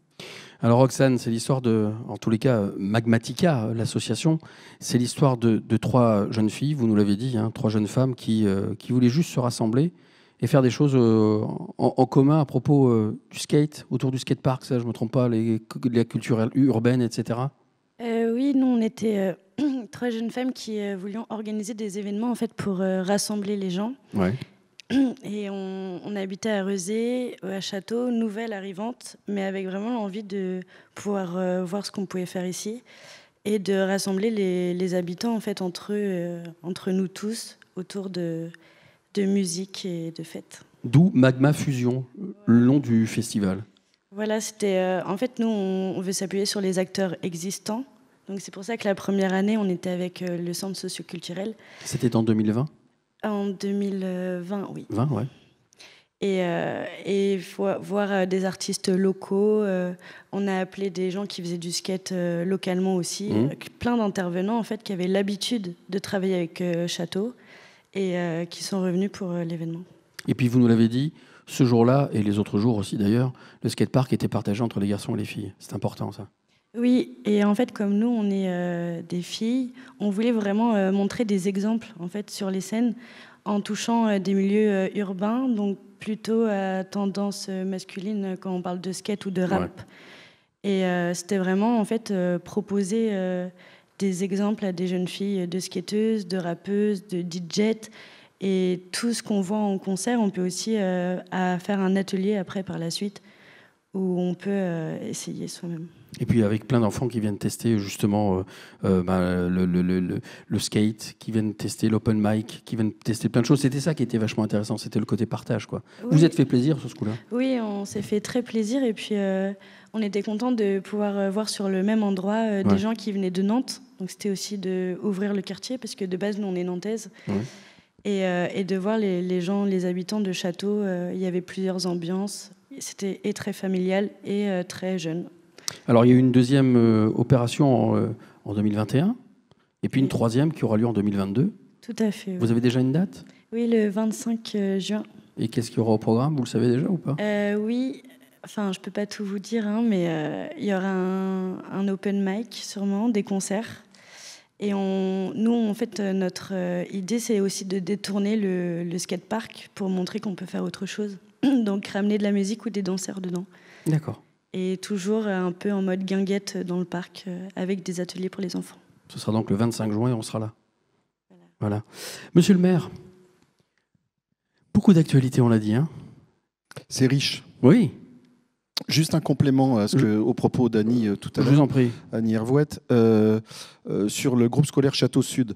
Alors Roxane, c'est l'histoire en tous les cas, Magmatica, l'association, c'est l'histoire de trois jeunes filles, vous nous l'avez dit, 3 jeunes femmes qui voulaient juste se rassembler et faire des choses en commun à propos du skate, autour du skatepark, ça je ne me trompe pas, la culture urbaine, etc. Oui, nous on était 3 jeunes femmes qui voulions organiser des événements en fait, pour rassembler les gens. Ouais. Et on habitait à Rezé, à Château, nouvelle arrivante, mais avec vraiment l'envie de pouvoir voir ce qu'on pouvait faire ici et de rassembler les habitants en fait, entre nous tous autour de musique et de fêtes. D'où Magma Fusion, le nom du festival. Voilà, c'était en fait nous on veut s'appuyer sur les acteurs existants. Donc c'est pour ça que la première année on était avec le centre socioculturel. C'était en 2020 ? En 2020, oui. 20, ouais. Et voir des artistes locaux. On a appelé des gens qui faisaient du skate localement aussi. Plein d'intervenants en fait qui avaient l'habitude de travailler avec Château et qui sont revenus pour l'événement. Et puis vous nous l'avez dit, ce jour-là, et les autres jours aussi d'ailleurs, le skatepark était partagé entre les garçons et les filles. C'est important ça. Oui, et en fait, comme nous, on est des filles, on voulait vraiment montrer des exemples en fait, sur les scènes en touchant des milieux urbains, donc plutôt à tendance masculine quand on parle de skate ou de rap. Ouais. Et c'était vraiment en fait, proposer des exemples à des jeunes filles de skateuses, de rappeuses, de DJ. Et tout ce qu'on voit en concert, on peut aussi faire un atelier après par la suite où on peut essayer soi-même. Et puis avec plein d'enfants qui viennent tester justement le skate, qui viennent tester l'open mic, qui viennent tester plein de choses. C'était ça qui était vachement intéressant, c'était le côté partage, quoi. Oui. Vous êtes fait plaisir sur ce coup-là ? Oui, on s'est fait très plaisir et puis on était contents de pouvoir voir sur le même endroit des gens qui venaient de Nantes. Donc c'était aussi d'ouvrir le quartier parce que de base nous on est nantaises. Ouais. Et de voir les gens, les habitants de Château, il y avait plusieurs ambiances. C'était très familial et très jeune. Alors, il y a eu une deuxième opération en 2021, et puis une troisième qui aura lieu en 2022. Tout à fait. Oui. Vous avez déjà une date ? Oui, le 25 juin. Et qu'est-ce qu'il y aura au programme ? Vous le savez déjà ou pas ? Oui, enfin, je ne peux pas tout vous dire, hein, mais il y aura un open mic, sûrement, des concerts. Et nous, en fait, notre idée, c'est aussi de détourner le skatepark pour montrer qu'on peut faire autre chose. Donc, ramener de la musique ou des danseurs dedans. D'accord. Et toujours un peu en mode guinguette dans le parc, avec des ateliers pour les enfants. Ce sera donc le 25 juin et on sera là. Voilà. Monsieur le maire, beaucoup d'actualités, on l'a dit. Hein ? C'est riche. Oui. Juste un complément à aux propos d'Annie tout à l'heure. Je vous en prie. Annie Hervouette. Sur le groupe scolaire Château Sud,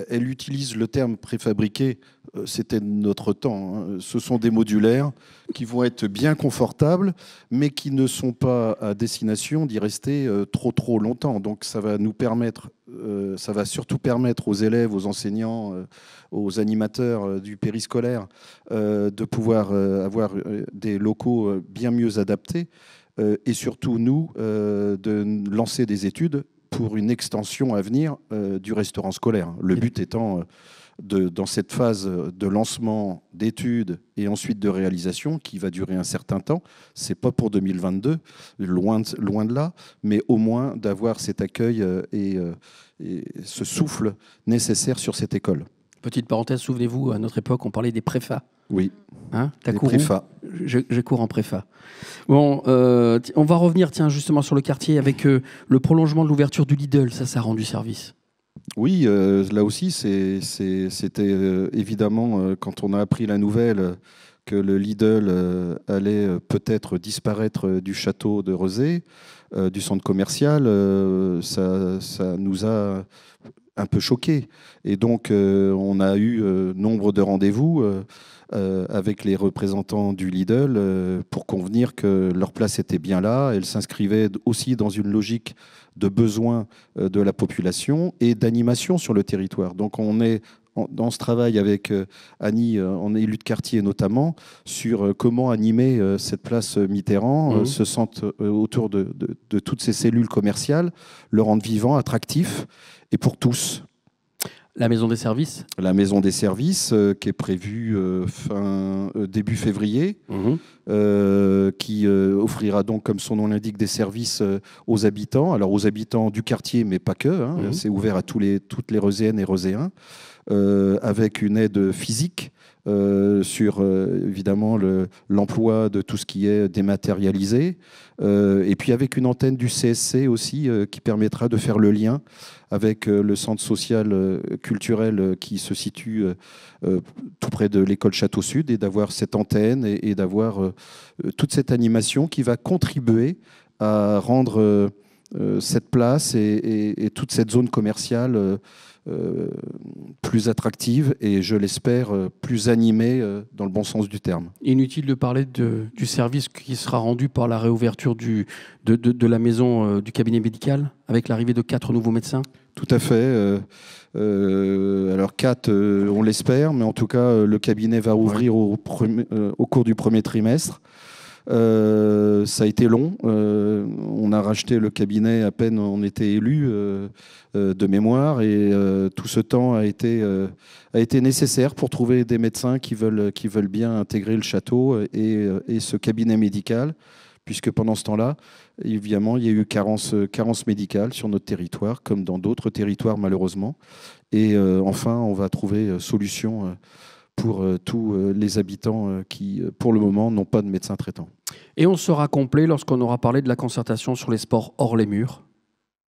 elle utilise le terme préfabriqué. C'était notre temps. Hein. Ce sont des modulaires qui vont être bien confortables, mais qui ne sont pas à destination d'y rester trop longtemps. Donc ça va nous permettre, ça va surtout permettre aux élèves, aux enseignants, aux animateurs du périscolaire de pouvoir avoir des locaux bien mieux adaptés et surtout nous de lancer des études pour une extension à venir du restaurant scolaire. Le but étant, dans cette phase de lancement d'études et ensuite de réalisation, qui va durer un certain temps, c'est pas pour 2022, loin de là, mais au moins d'avoir cet accueil et ce souffle nécessaire sur cette école. Petite parenthèse, souvenez-vous, à notre époque, on parlait des préfats. Oui, hein, les préfats. Je cours en préfat. Bon, on va revenir justement sur le quartier avec le prolongement de l'ouverture du Lidl. Ça a rendu service. Oui, là aussi, c'était évidemment, quand on a appris la nouvelle que le Lidl allait peut-être disparaître du château de Rezé, du centre commercial, ça nous a un peu choqués. Et donc, on a eu nombre de rendez-vous avec les représentants du Lidl pour convenir que leur place était bien là. Elle s'inscrivait aussi dans une logique de besoin de la population et d'animation sur le territoire. Donc, on est dans ce travail avec Annie, en élu de quartier notamment, sur comment animer cette place Mitterrand, ce centre autour de toutes ces cellules commerciales, le rendre vivant, attractif et pour tous. La maison des services ? La maison des services qui est prévue début février, qui offrira donc, comme son nom l'indique, des services aux habitants. Alors aux habitants du quartier, mais pas que. Hein, c'est ouvert à toutes les Rezéennes et Rezéens, avec une aide physique sur évidemment l'emploi de tout ce qui est dématérialisé, et puis avec une antenne du CSC aussi qui permettra de faire le lien avec le centre social culturel qui se situe tout près de l'école Château Sud, et d'avoir cette antenne et d'avoir toute cette animation qui va contribuer à rendre cette place et toute cette zone commerciale plus attractive et, je l'espère, plus animée dans le bon sens du terme. Inutile de parler du service qui sera rendu par la réouverture de la maison du cabinet médical, avec l'arrivée de 4 nouveaux médecins. Tout à fait. Alors 4, on l'espère, mais en tout cas, le cabinet va ouvrir au cours du premier trimestre. Ça a été long. On a racheté le cabinet à peine on était élu de mémoire, et tout ce temps a été nécessaire pour trouver des médecins qui veulent bien intégrer le château et ce cabinet médical, puisque pendant ce temps-là, évidemment, il y a eu carence médicale sur notre territoire, comme dans d'autres territoires malheureusement. Et enfin, on va trouver solution pour tous les habitants qui, pour le moment, n'ont pas de médecin traitant. Et on sera complet lorsqu'on aura parlé de la concertation sur les sports hors les murs.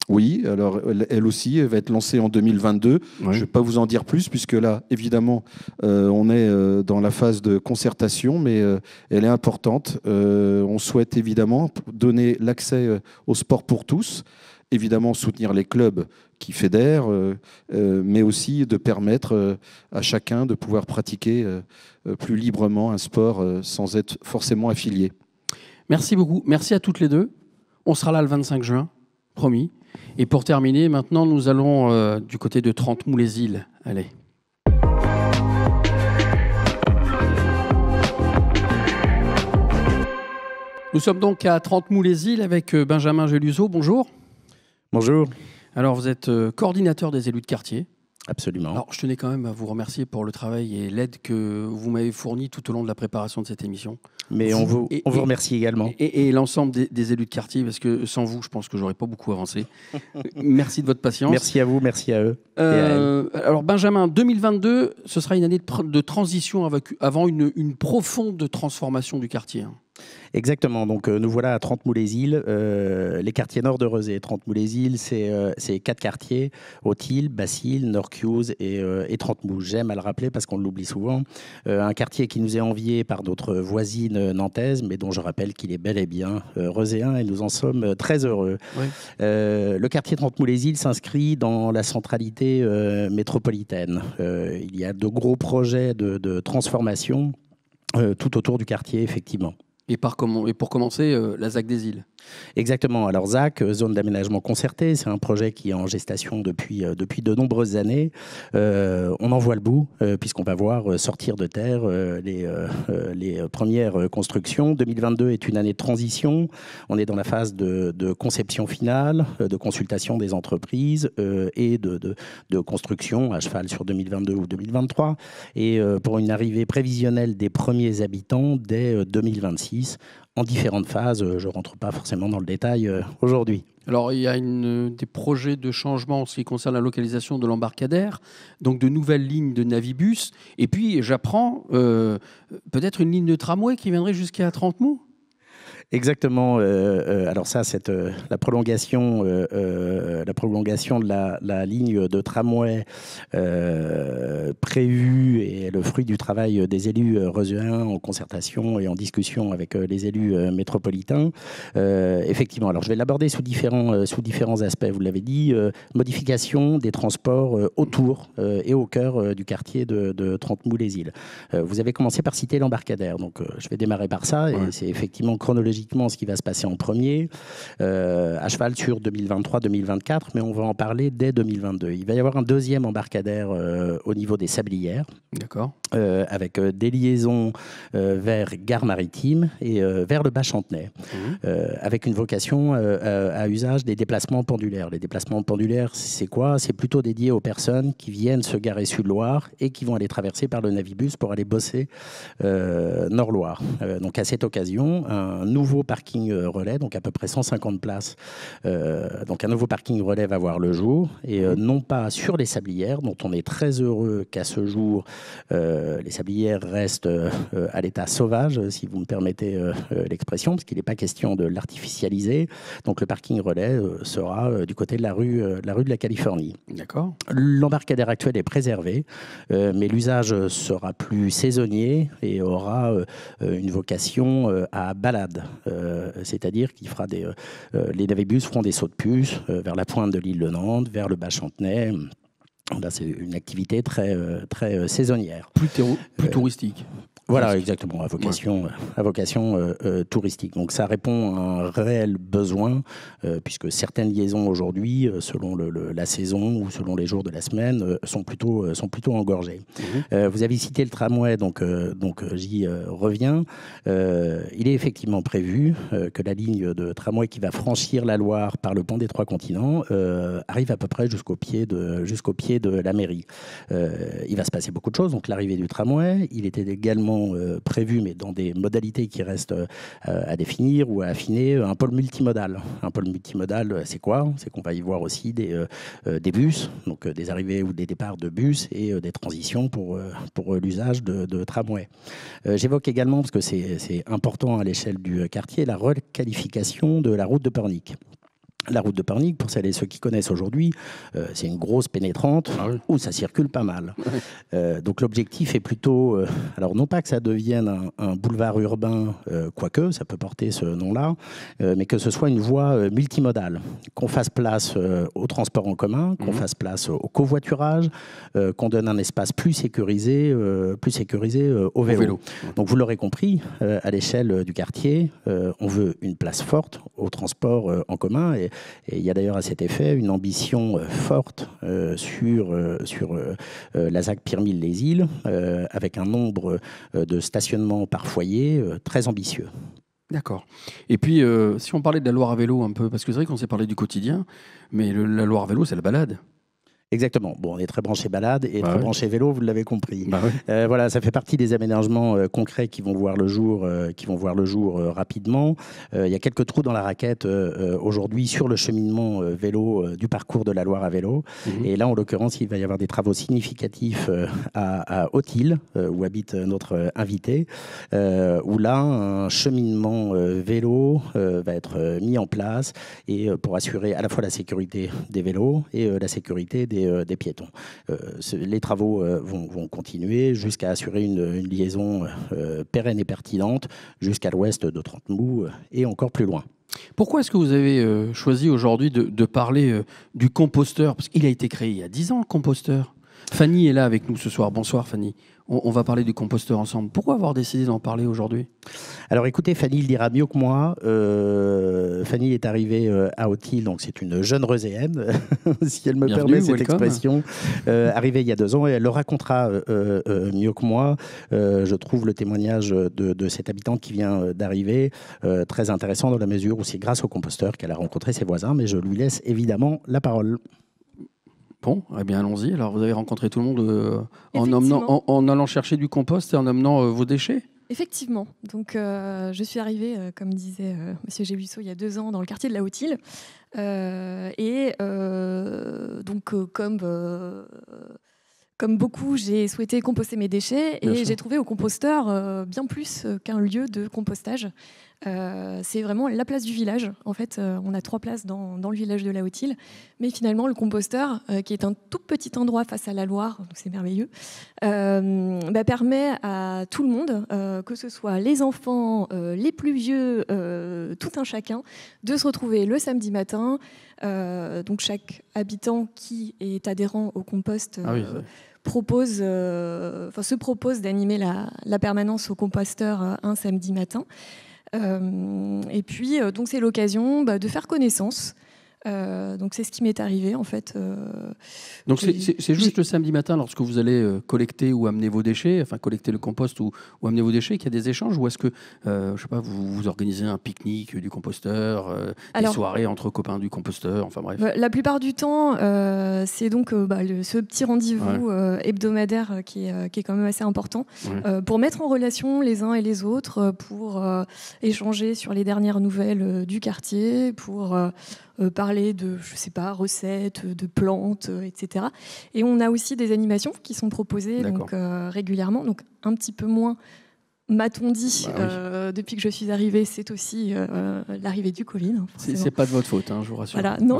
Oui, alors elle aussi, elle va être lancée en 2022. Oui. Je ne vais pas vous en dire plus, puisque là, évidemment, on est dans la phase de concertation, mais elle est importante. On souhaite évidemment donner l'accès au sport pour tous, évidemment soutenir les clubs qui fédèrent, mais aussi de permettre à chacun de pouvoir pratiquer plus librement un sport sans être forcément affilié. Merci beaucoup. Merci à toutes les deux. On sera là le 25 juin, promis. Et pour terminer, maintenant, nous allons du côté de Trente-Mous-les-Îles. Allez. Nous sommes donc à Trente-Mous-les-Îles avec Benjamin Geluso. Bonjour. Bonjour. Alors, vous êtes coordinateur des élus de quartier. Absolument. Alors, je tenais quand même à vous remercier pour le travail et l'aide que vous m'avez fournie tout au long de la préparation de cette émission. Mais on vous remercie également. Et l'ensemble des élus de quartier, parce que sans vous, je pense que j'aurais pas beaucoup avancé. Merci de votre patience. Merci à vous, merci à eux. Alors, Benjamin, 2022, ce sera une année de transition avant une profonde transformation du quartier. Exactement, donc nous voilà à Trente-Mous-les-Îles, les quartiers nord de Rezé. Trente-Mous-les-Îles, c'est 4 quartiers, Autil, Bacil, Nord-Cuse et Trente-Mous. J'aime à le rappeler parce qu'on l'oublie souvent. Un quartier qui nous est envié par d'autres voisines nantaises, mais dont je rappelle qu'il est bel et bien rezéen, et nous en sommes très heureux. Oui. Le quartier Trente-Mous-les-Îles s'inscrit dans la centralité métropolitaine. Il y a de gros projets de transformation tout autour du quartier, effectivement. Et pour commencer, la ZAC des îles. Exactement. Alors ZAC, zone d'aménagement concerté, c'est un projet qui est en gestation depuis de nombreuses années. On en voit le bout, puisqu'on va voir sortir de terre les premières constructions. 2022 est une année de transition. On est dans la phase de conception finale, de consultation des entreprises et de construction à cheval sur 2022 ou 2023. Et pour une arrivée prévisionnelle des premiers habitants dès 2026. En différentes phases, je ne rentre pas forcément dans le détail aujourd'hui. Alors, il y a des projets de changement en ce qui concerne la localisation de l'embarcadère, donc de nouvelles lignes de navibus, et puis j'apprends peut-être une ligne de tramway qui viendrait jusqu'à Trente-Mous. Exactement. Alors ça, c'est la prolongation de la ligne de tramway prévue et le fruit du travail des élus rezéens en concertation et en discussion avec les élus métropolitains. Effectivement. Alors je vais l'aborder sous différents aspects. Vous l'avez dit, modification des transports autour et au cœur du quartier de Trente-Mous-les-Îles. Vous avez commencé par citer l'embarcadère, donc je vais démarrer par ça. Et c'est effectivement chronologiquement ce qui va se passer en premier, à cheval sur 2023-2024, mais on va en parler dès 2022. Il va y avoir un deuxième embarcadère au niveau des Sablières. D'accord. Avec des liaisons vers Gare Maritime et vers le Bas-Chantenay, avec une vocation à usage des déplacements pendulaires. Les déplacements pendulaires, c'est quoi? C'est plutôt dédié aux personnes qui viennent se garer Sud-Loire et qui vont aller traverser par le navibus pour aller bosser Nord-Loire. Donc à cette occasion, un nouveau nouveau parking relais, donc à peu près 150 places. Donc un nouveau parking relais va voir le jour, et non pas sur les sablières, dont on est très heureux qu'à ce jour, les sablières restent à l'état sauvage, si vous me permettez l'expression, parce qu'il n'est pas question de l'artificialiser. Donc le parking relais sera du côté de la rue de la Californie. D'accord. L'embarcadère actuel est préservé, mais l'usage sera plus saisonnier et aura une vocation à balade. C'est-à-dire qu'il fera les navibus feront des sauts de puce vers la pointe de l'île de Nantes, vers le Bas-Chantenay. C'est une activité très, très saisonnière. Plus touristique. Voilà, exactement, à vocation touristique. Donc ça répond à un réel besoin, puisque certaines liaisons aujourd'hui, selon la saison ou selon les jours de la semaine, sont plutôt engorgées. Vous avez cité le tramway, donc j'y reviens. Il est effectivement prévu que la ligne de tramway qui va franchir la Loire par le pont des Trois Continents arrive à peu près jusqu'au pied de la mairie. Il va se passer beaucoup de choses, donc l'arrivée du tramway, il était également prévu, mais dans des modalités qui restent à définir ou à affiner, un pôle multimodal. Un pôle multimodal, c'est quoi? C'est qu'on va y voir aussi des bus, donc des arrivées ou des départs de bus et des transitions pour l'usage de tramway. J'évoque également, parce que c'est important à l'échelle du quartier, la requalification de la route de Pornic. La route de Pornic, pour celles et ceux qui connaissent aujourd'hui, c'est une grosse pénétrante où ça circule pas mal. Donc l'objectif est plutôt, alors non pas que ça devienne un boulevard urbain, quoique ça peut porter ce nom-là, mais que ce soit une voie multimodale, qu'on fasse place au transport en commun, qu'on fasse place au covoiturage, qu'on donne un espace plus sécurisé au vélo. Donc vous l'aurez compris, à l'échelle du quartier, on veut une place forte au transport en commun, et il y a d'ailleurs à cet effet une ambition forte sur la ZAC Pirmil-les-Îles, avec un nombre de stationnements par foyer très ambitieux. D'accord. Et puis, si on parlait de la Loire à vélo un peu, parce que c'est vrai qu'on s'est parlé du quotidien, mais la Loire à vélo, c'est la balade. Exactement. Bon, on est très branché balade et très branché vélo, vous l'avez compris. Ouais. Voilà, ça fait partie des aménagements concrets qui vont voir le jour, rapidement. Il y a quelques trous dans la raquette aujourd'hui sur le cheminement vélo du parcours de la Loire à vélo. Et là, en l'occurrence, il va y avoir des travaux significatifs à Haute-Île, où habite notre invité, où là, un cheminement vélo va être mis en place et pour assurer à la fois la sécurité des vélos et la sécurité des piétons. Les travaux vont continuer jusqu'à assurer une liaison pérenne et pertinente jusqu'à l'ouest de Trentemoux et encore plus loin. Pourquoi est-ce que vous avez choisi aujourd'hui de parler du composteur? Parce qu'il a été créé il y a 10 ans, le composteur. Fanny est là avec nous ce soir. Bonsoir Fanny. On va parler du composteur ensemble. Pourquoi avoir décidé d'en parler aujourd'hui? Alors écoutez, Fanny le dira mieux que moi. Fanny est arrivée à Haute-Île, donc c'est une jeune Reuséenne, si elle me permet cette expression, arrivée il y a 2 ans, et elle le racontera mieux que moi. Je trouve le témoignage de cette habitante qui vient d'arriver très intéressant dans la mesure où c'est grâce au composteur qu'elle a rencontré ses voisins, mais je lui laisse évidemment la parole. Bon, eh bien allons-y. Alors vous avez rencontré tout le monde en allant chercher du compost et en amenant vos déchets? Effectivement. Donc je suis arrivée, comme disait Monsieur Gébuisseau, il y a 2 ans dans le quartier de la Haute-Île. Comme beaucoup, j'ai souhaité composter mes déchets et j'ai trouvé au composteur bien plus qu'un lieu de compostage. C'est vraiment la place du village. En fait, on a 3 places dans le village de la Haute-Île. Mais finalement, le composteur, qui est un tout petit endroit face à la Loire, donc c'est merveilleux, permet à tout le monde, que ce soit les enfants, les plus vieux, tout un chacun, de se retrouver le samedi matin. Donc chaque habitant qui est adhérent au compost se propose d'animer la permanence au composteur un samedi matin. Et puis, donc c'est l'occasion de faire connaissance Donc c'est ce qui m'est arrivé en fait. Donc c'est juste le samedi matin lorsque vous allez collecter ou amener vos déchets, enfin collecter le compost ou amener vos déchets, qu'il y a des échanges, ou est-ce que je sais pas, vous organisez un pique-nique du composteur, des soirées entre copains du composteur, enfin bref. La plupart du temps, c'est donc ce petit rendez-vous hebdomadaire qui est quand même assez important pour mettre en relation les uns et les autres, pour échanger sur les dernières nouvelles du quartier, pour parler de, je sais pas, recettes, de plantes, etc. Et on a aussi des animations qui sont proposées donc, régulièrement, donc un petit peu moins, m'a-t-on dit, depuis que je suis arrivée, c'est aussi l'arrivée du Covid. C'est pas de votre faute, hein, je vous rassure. Voilà, non.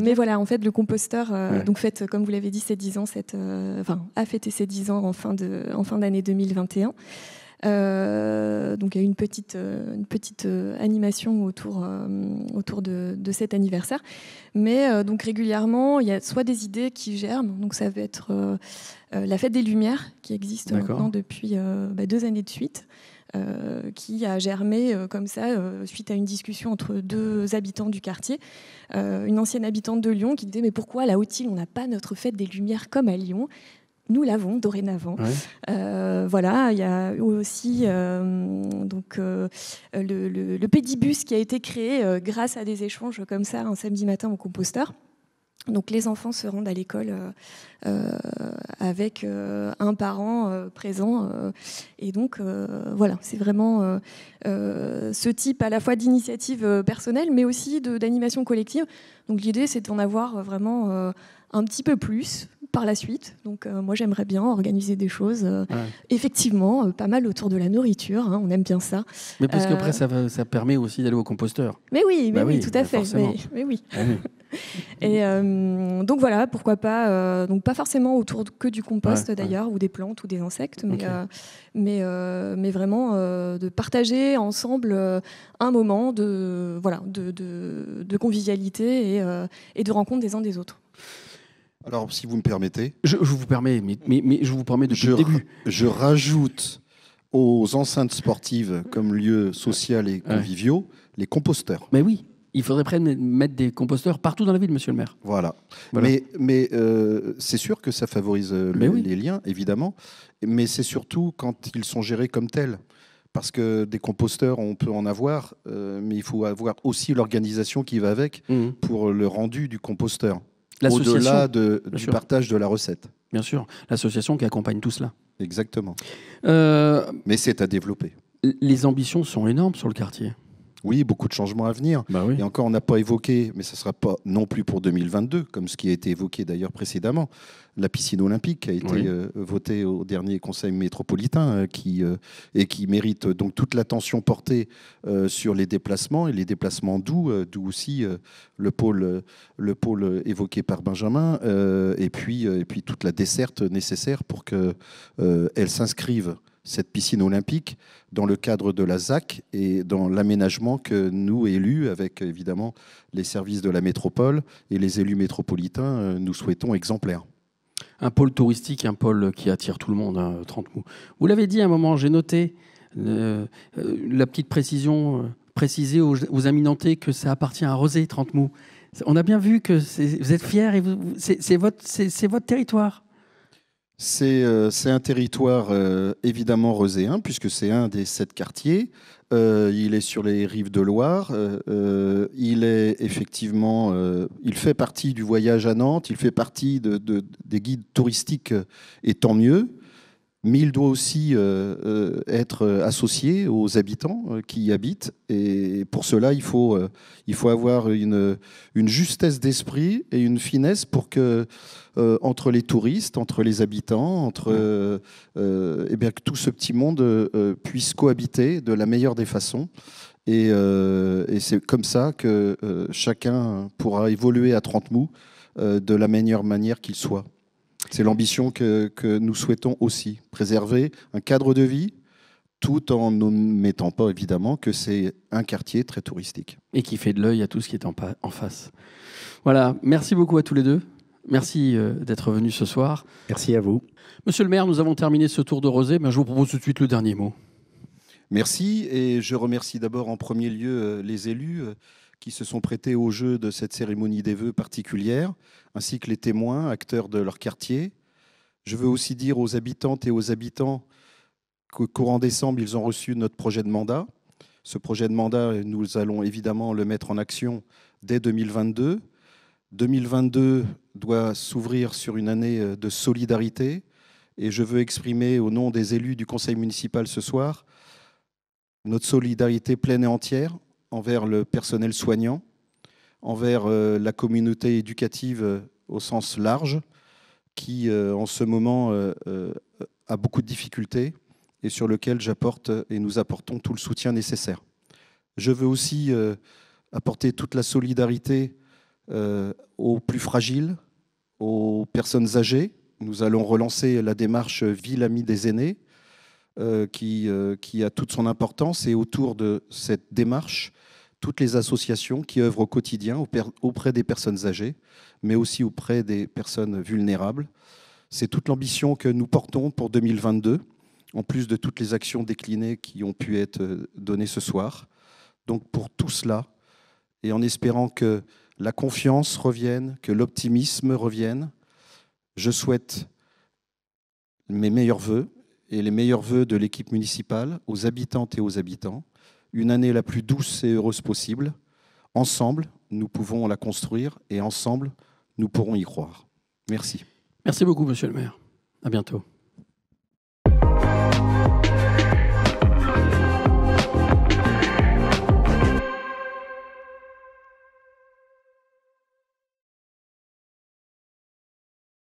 Mais voilà, en fait, le composteur, donc fête, comme vous l'avez dit, ses 10 ans, a fêté ses 10 ans en fin d'année 2021. Donc il y a eu une petite animation autour de cet anniversaire, mais donc régulièrement il y a soit des idées qui germent, donc ça va être la fête des Lumières qui existe maintenant depuis 2 années de suite, qui a germé comme ça suite à une discussion entre 2 habitants du quartier, une ancienne habitante de Lyon qui disait mais pourquoi à la Haute-Île on n'a pas notre fête des Lumières comme à Lyon? Nous l'avons dorénavant. Voilà, il y a aussi le pédibus qui a été créé grâce à des échanges comme ça un samedi matin au composteur. Donc les enfants se rendent à l'école avec un parent présent. Et donc voilà, c'est vraiment ce type à la fois d'initiative personnelle, mais aussi d'animation collective. Donc l'idée, c'est d'en avoir vraiment un petit peu plus par la suite. Donc moi j'aimerais bien organiser des choses effectivement pas mal autour de la nourriture, hein, on aime bien ça. Mais parce qu'après ça permet aussi d'aller au composteur. Mais oui, tout à fait. Mais oui. Et donc voilà, pourquoi pas, donc pas forcément autour que du compost d'ailleurs, ou des plantes ou des insectes, mais vraiment de partager ensemble un moment de convivialité et de rencontre des uns des autres. Alors, si vous me permettez... Je vous permets, mais je vous permets depuis le début. Je rajoute aux enceintes sportives comme lieu social et conviviaux les composteurs. Mais oui, il faudrait mettre des composteurs partout dans la ville, monsieur le maire. Voilà. Mais c'est sûr que ça favorise les liens, évidemment, mais c'est surtout quand ils sont gérés comme tels. Parce que des composteurs, on peut en avoir, mais il faut avoir aussi l'organisation qui va avec pour le rendu du composteur. Au-delà du partage de la recette. Bien sûr, l'association qui accompagne tout cela. Exactement. Mais c'est à développer. Les ambitions sont énormes sur le quartier. Oui, beaucoup de changements à venir. Et encore, on n'a pas évoqué, mais ça ne sera pas non plus pour 2022, comme ce qui a été évoqué d'ailleurs précédemment, la piscine olympique qui a été votée au dernier conseil métropolitain et qui mérite donc toute l'attention portée sur les déplacements et les déplacements d'où aussi le pôle évoqué par Benjamin et puis toute la desserte nécessaire pour qu'elle s'inscrive, cette piscine olympique, dans le cadre de la ZAC et dans l'aménagement que nous, élus, avec évidemment les services de la métropole et les élus métropolitains, nous souhaitons exemplaire. Un pôle touristique, un pôle qui attire tout le monde, hein, Trente-Mous. Vous l'avez dit à un moment, j'ai noté la petite précision, préciser aux Aminantais que ça appartient à Rezé, Trente-Mous. On a bien vu que vous êtes fiers et c'est votre territoire. C'est un territoire évidemment reuséen, puisque c'est un des 7 quartiers. Il est sur les rives de Loire. Il est effectivement, il fait partie du voyage à Nantes. Il fait partie des guides touristiques, et tant mieux. Mais il doit aussi être associé aux habitants qui y habitent. Et pour cela, il faut avoir une justesse d'esprit et une finesse pour que, entre les touristes, entre les habitants, que tout ce petit monde puisse cohabiter de la meilleure des façons. Et c'est comme ça que chacun pourra évoluer à Trente-Mous de la meilleure manière qu'il soit. C'est l'ambition que nous souhaitons aussi, préserver un cadre de vie tout en n'omettant pas évidemment que c'est un quartier très touristique. Et qui fait de l'œil à tout ce qui est en face. Voilà, merci beaucoup à tous les deux. Merci d'être venus ce soir. Merci à vous. Monsieur le maire, nous avons terminé ce tour de Rezé, mais je vous propose tout de suite le dernier mot. Merci, et je remercie d'abord en premier lieu les élus qui se sont prêtés au jeu de cette cérémonie des vœux particulière, ainsi que les témoins, acteurs de leur quartier. Je veux aussi dire aux habitantes et aux habitants qu'au courant décembre, ils ont reçu notre projet de mandat. Ce projet de mandat, nous allons évidemment le mettre en action dès 2022. 2022 doit s'ouvrir sur une année de solidarité et je veux exprimer au nom des élus du conseil municipal ce soir notre solidarité pleine et entière envers le personnel soignant, envers la communauté éducative au sens large qui en ce moment a beaucoup de difficultés et sur lequel j'apporte et nous apportons tout le soutien nécessaire. Je veux aussi apporter toute la solidarité aux plus fragiles, aux personnes âgées. Nous allons relancer la démarche Ville Amie des aînés qui a toute son importance et autour de cette démarche, toutes les associations qui œuvrent au quotidien auprès des personnes âgées, mais aussi auprès des personnes vulnérables. C'est toute l'ambition que nous portons pour 2022, en plus de toutes les actions déclinées qui ont pu être données ce soir. Donc pour tout cela, et en espérant que la confiance revienne, que l'optimisme revienne, je souhaite mes meilleurs vœux et les meilleurs vœux de l'équipe municipale aux habitantes et aux habitants, une année la plus douce et heureuse possible. Ensemble, nous pouvons la construire et ensemble, nous pourrons y croire. Merci. Merci beaucoup, monsieur le maire. À bientôt.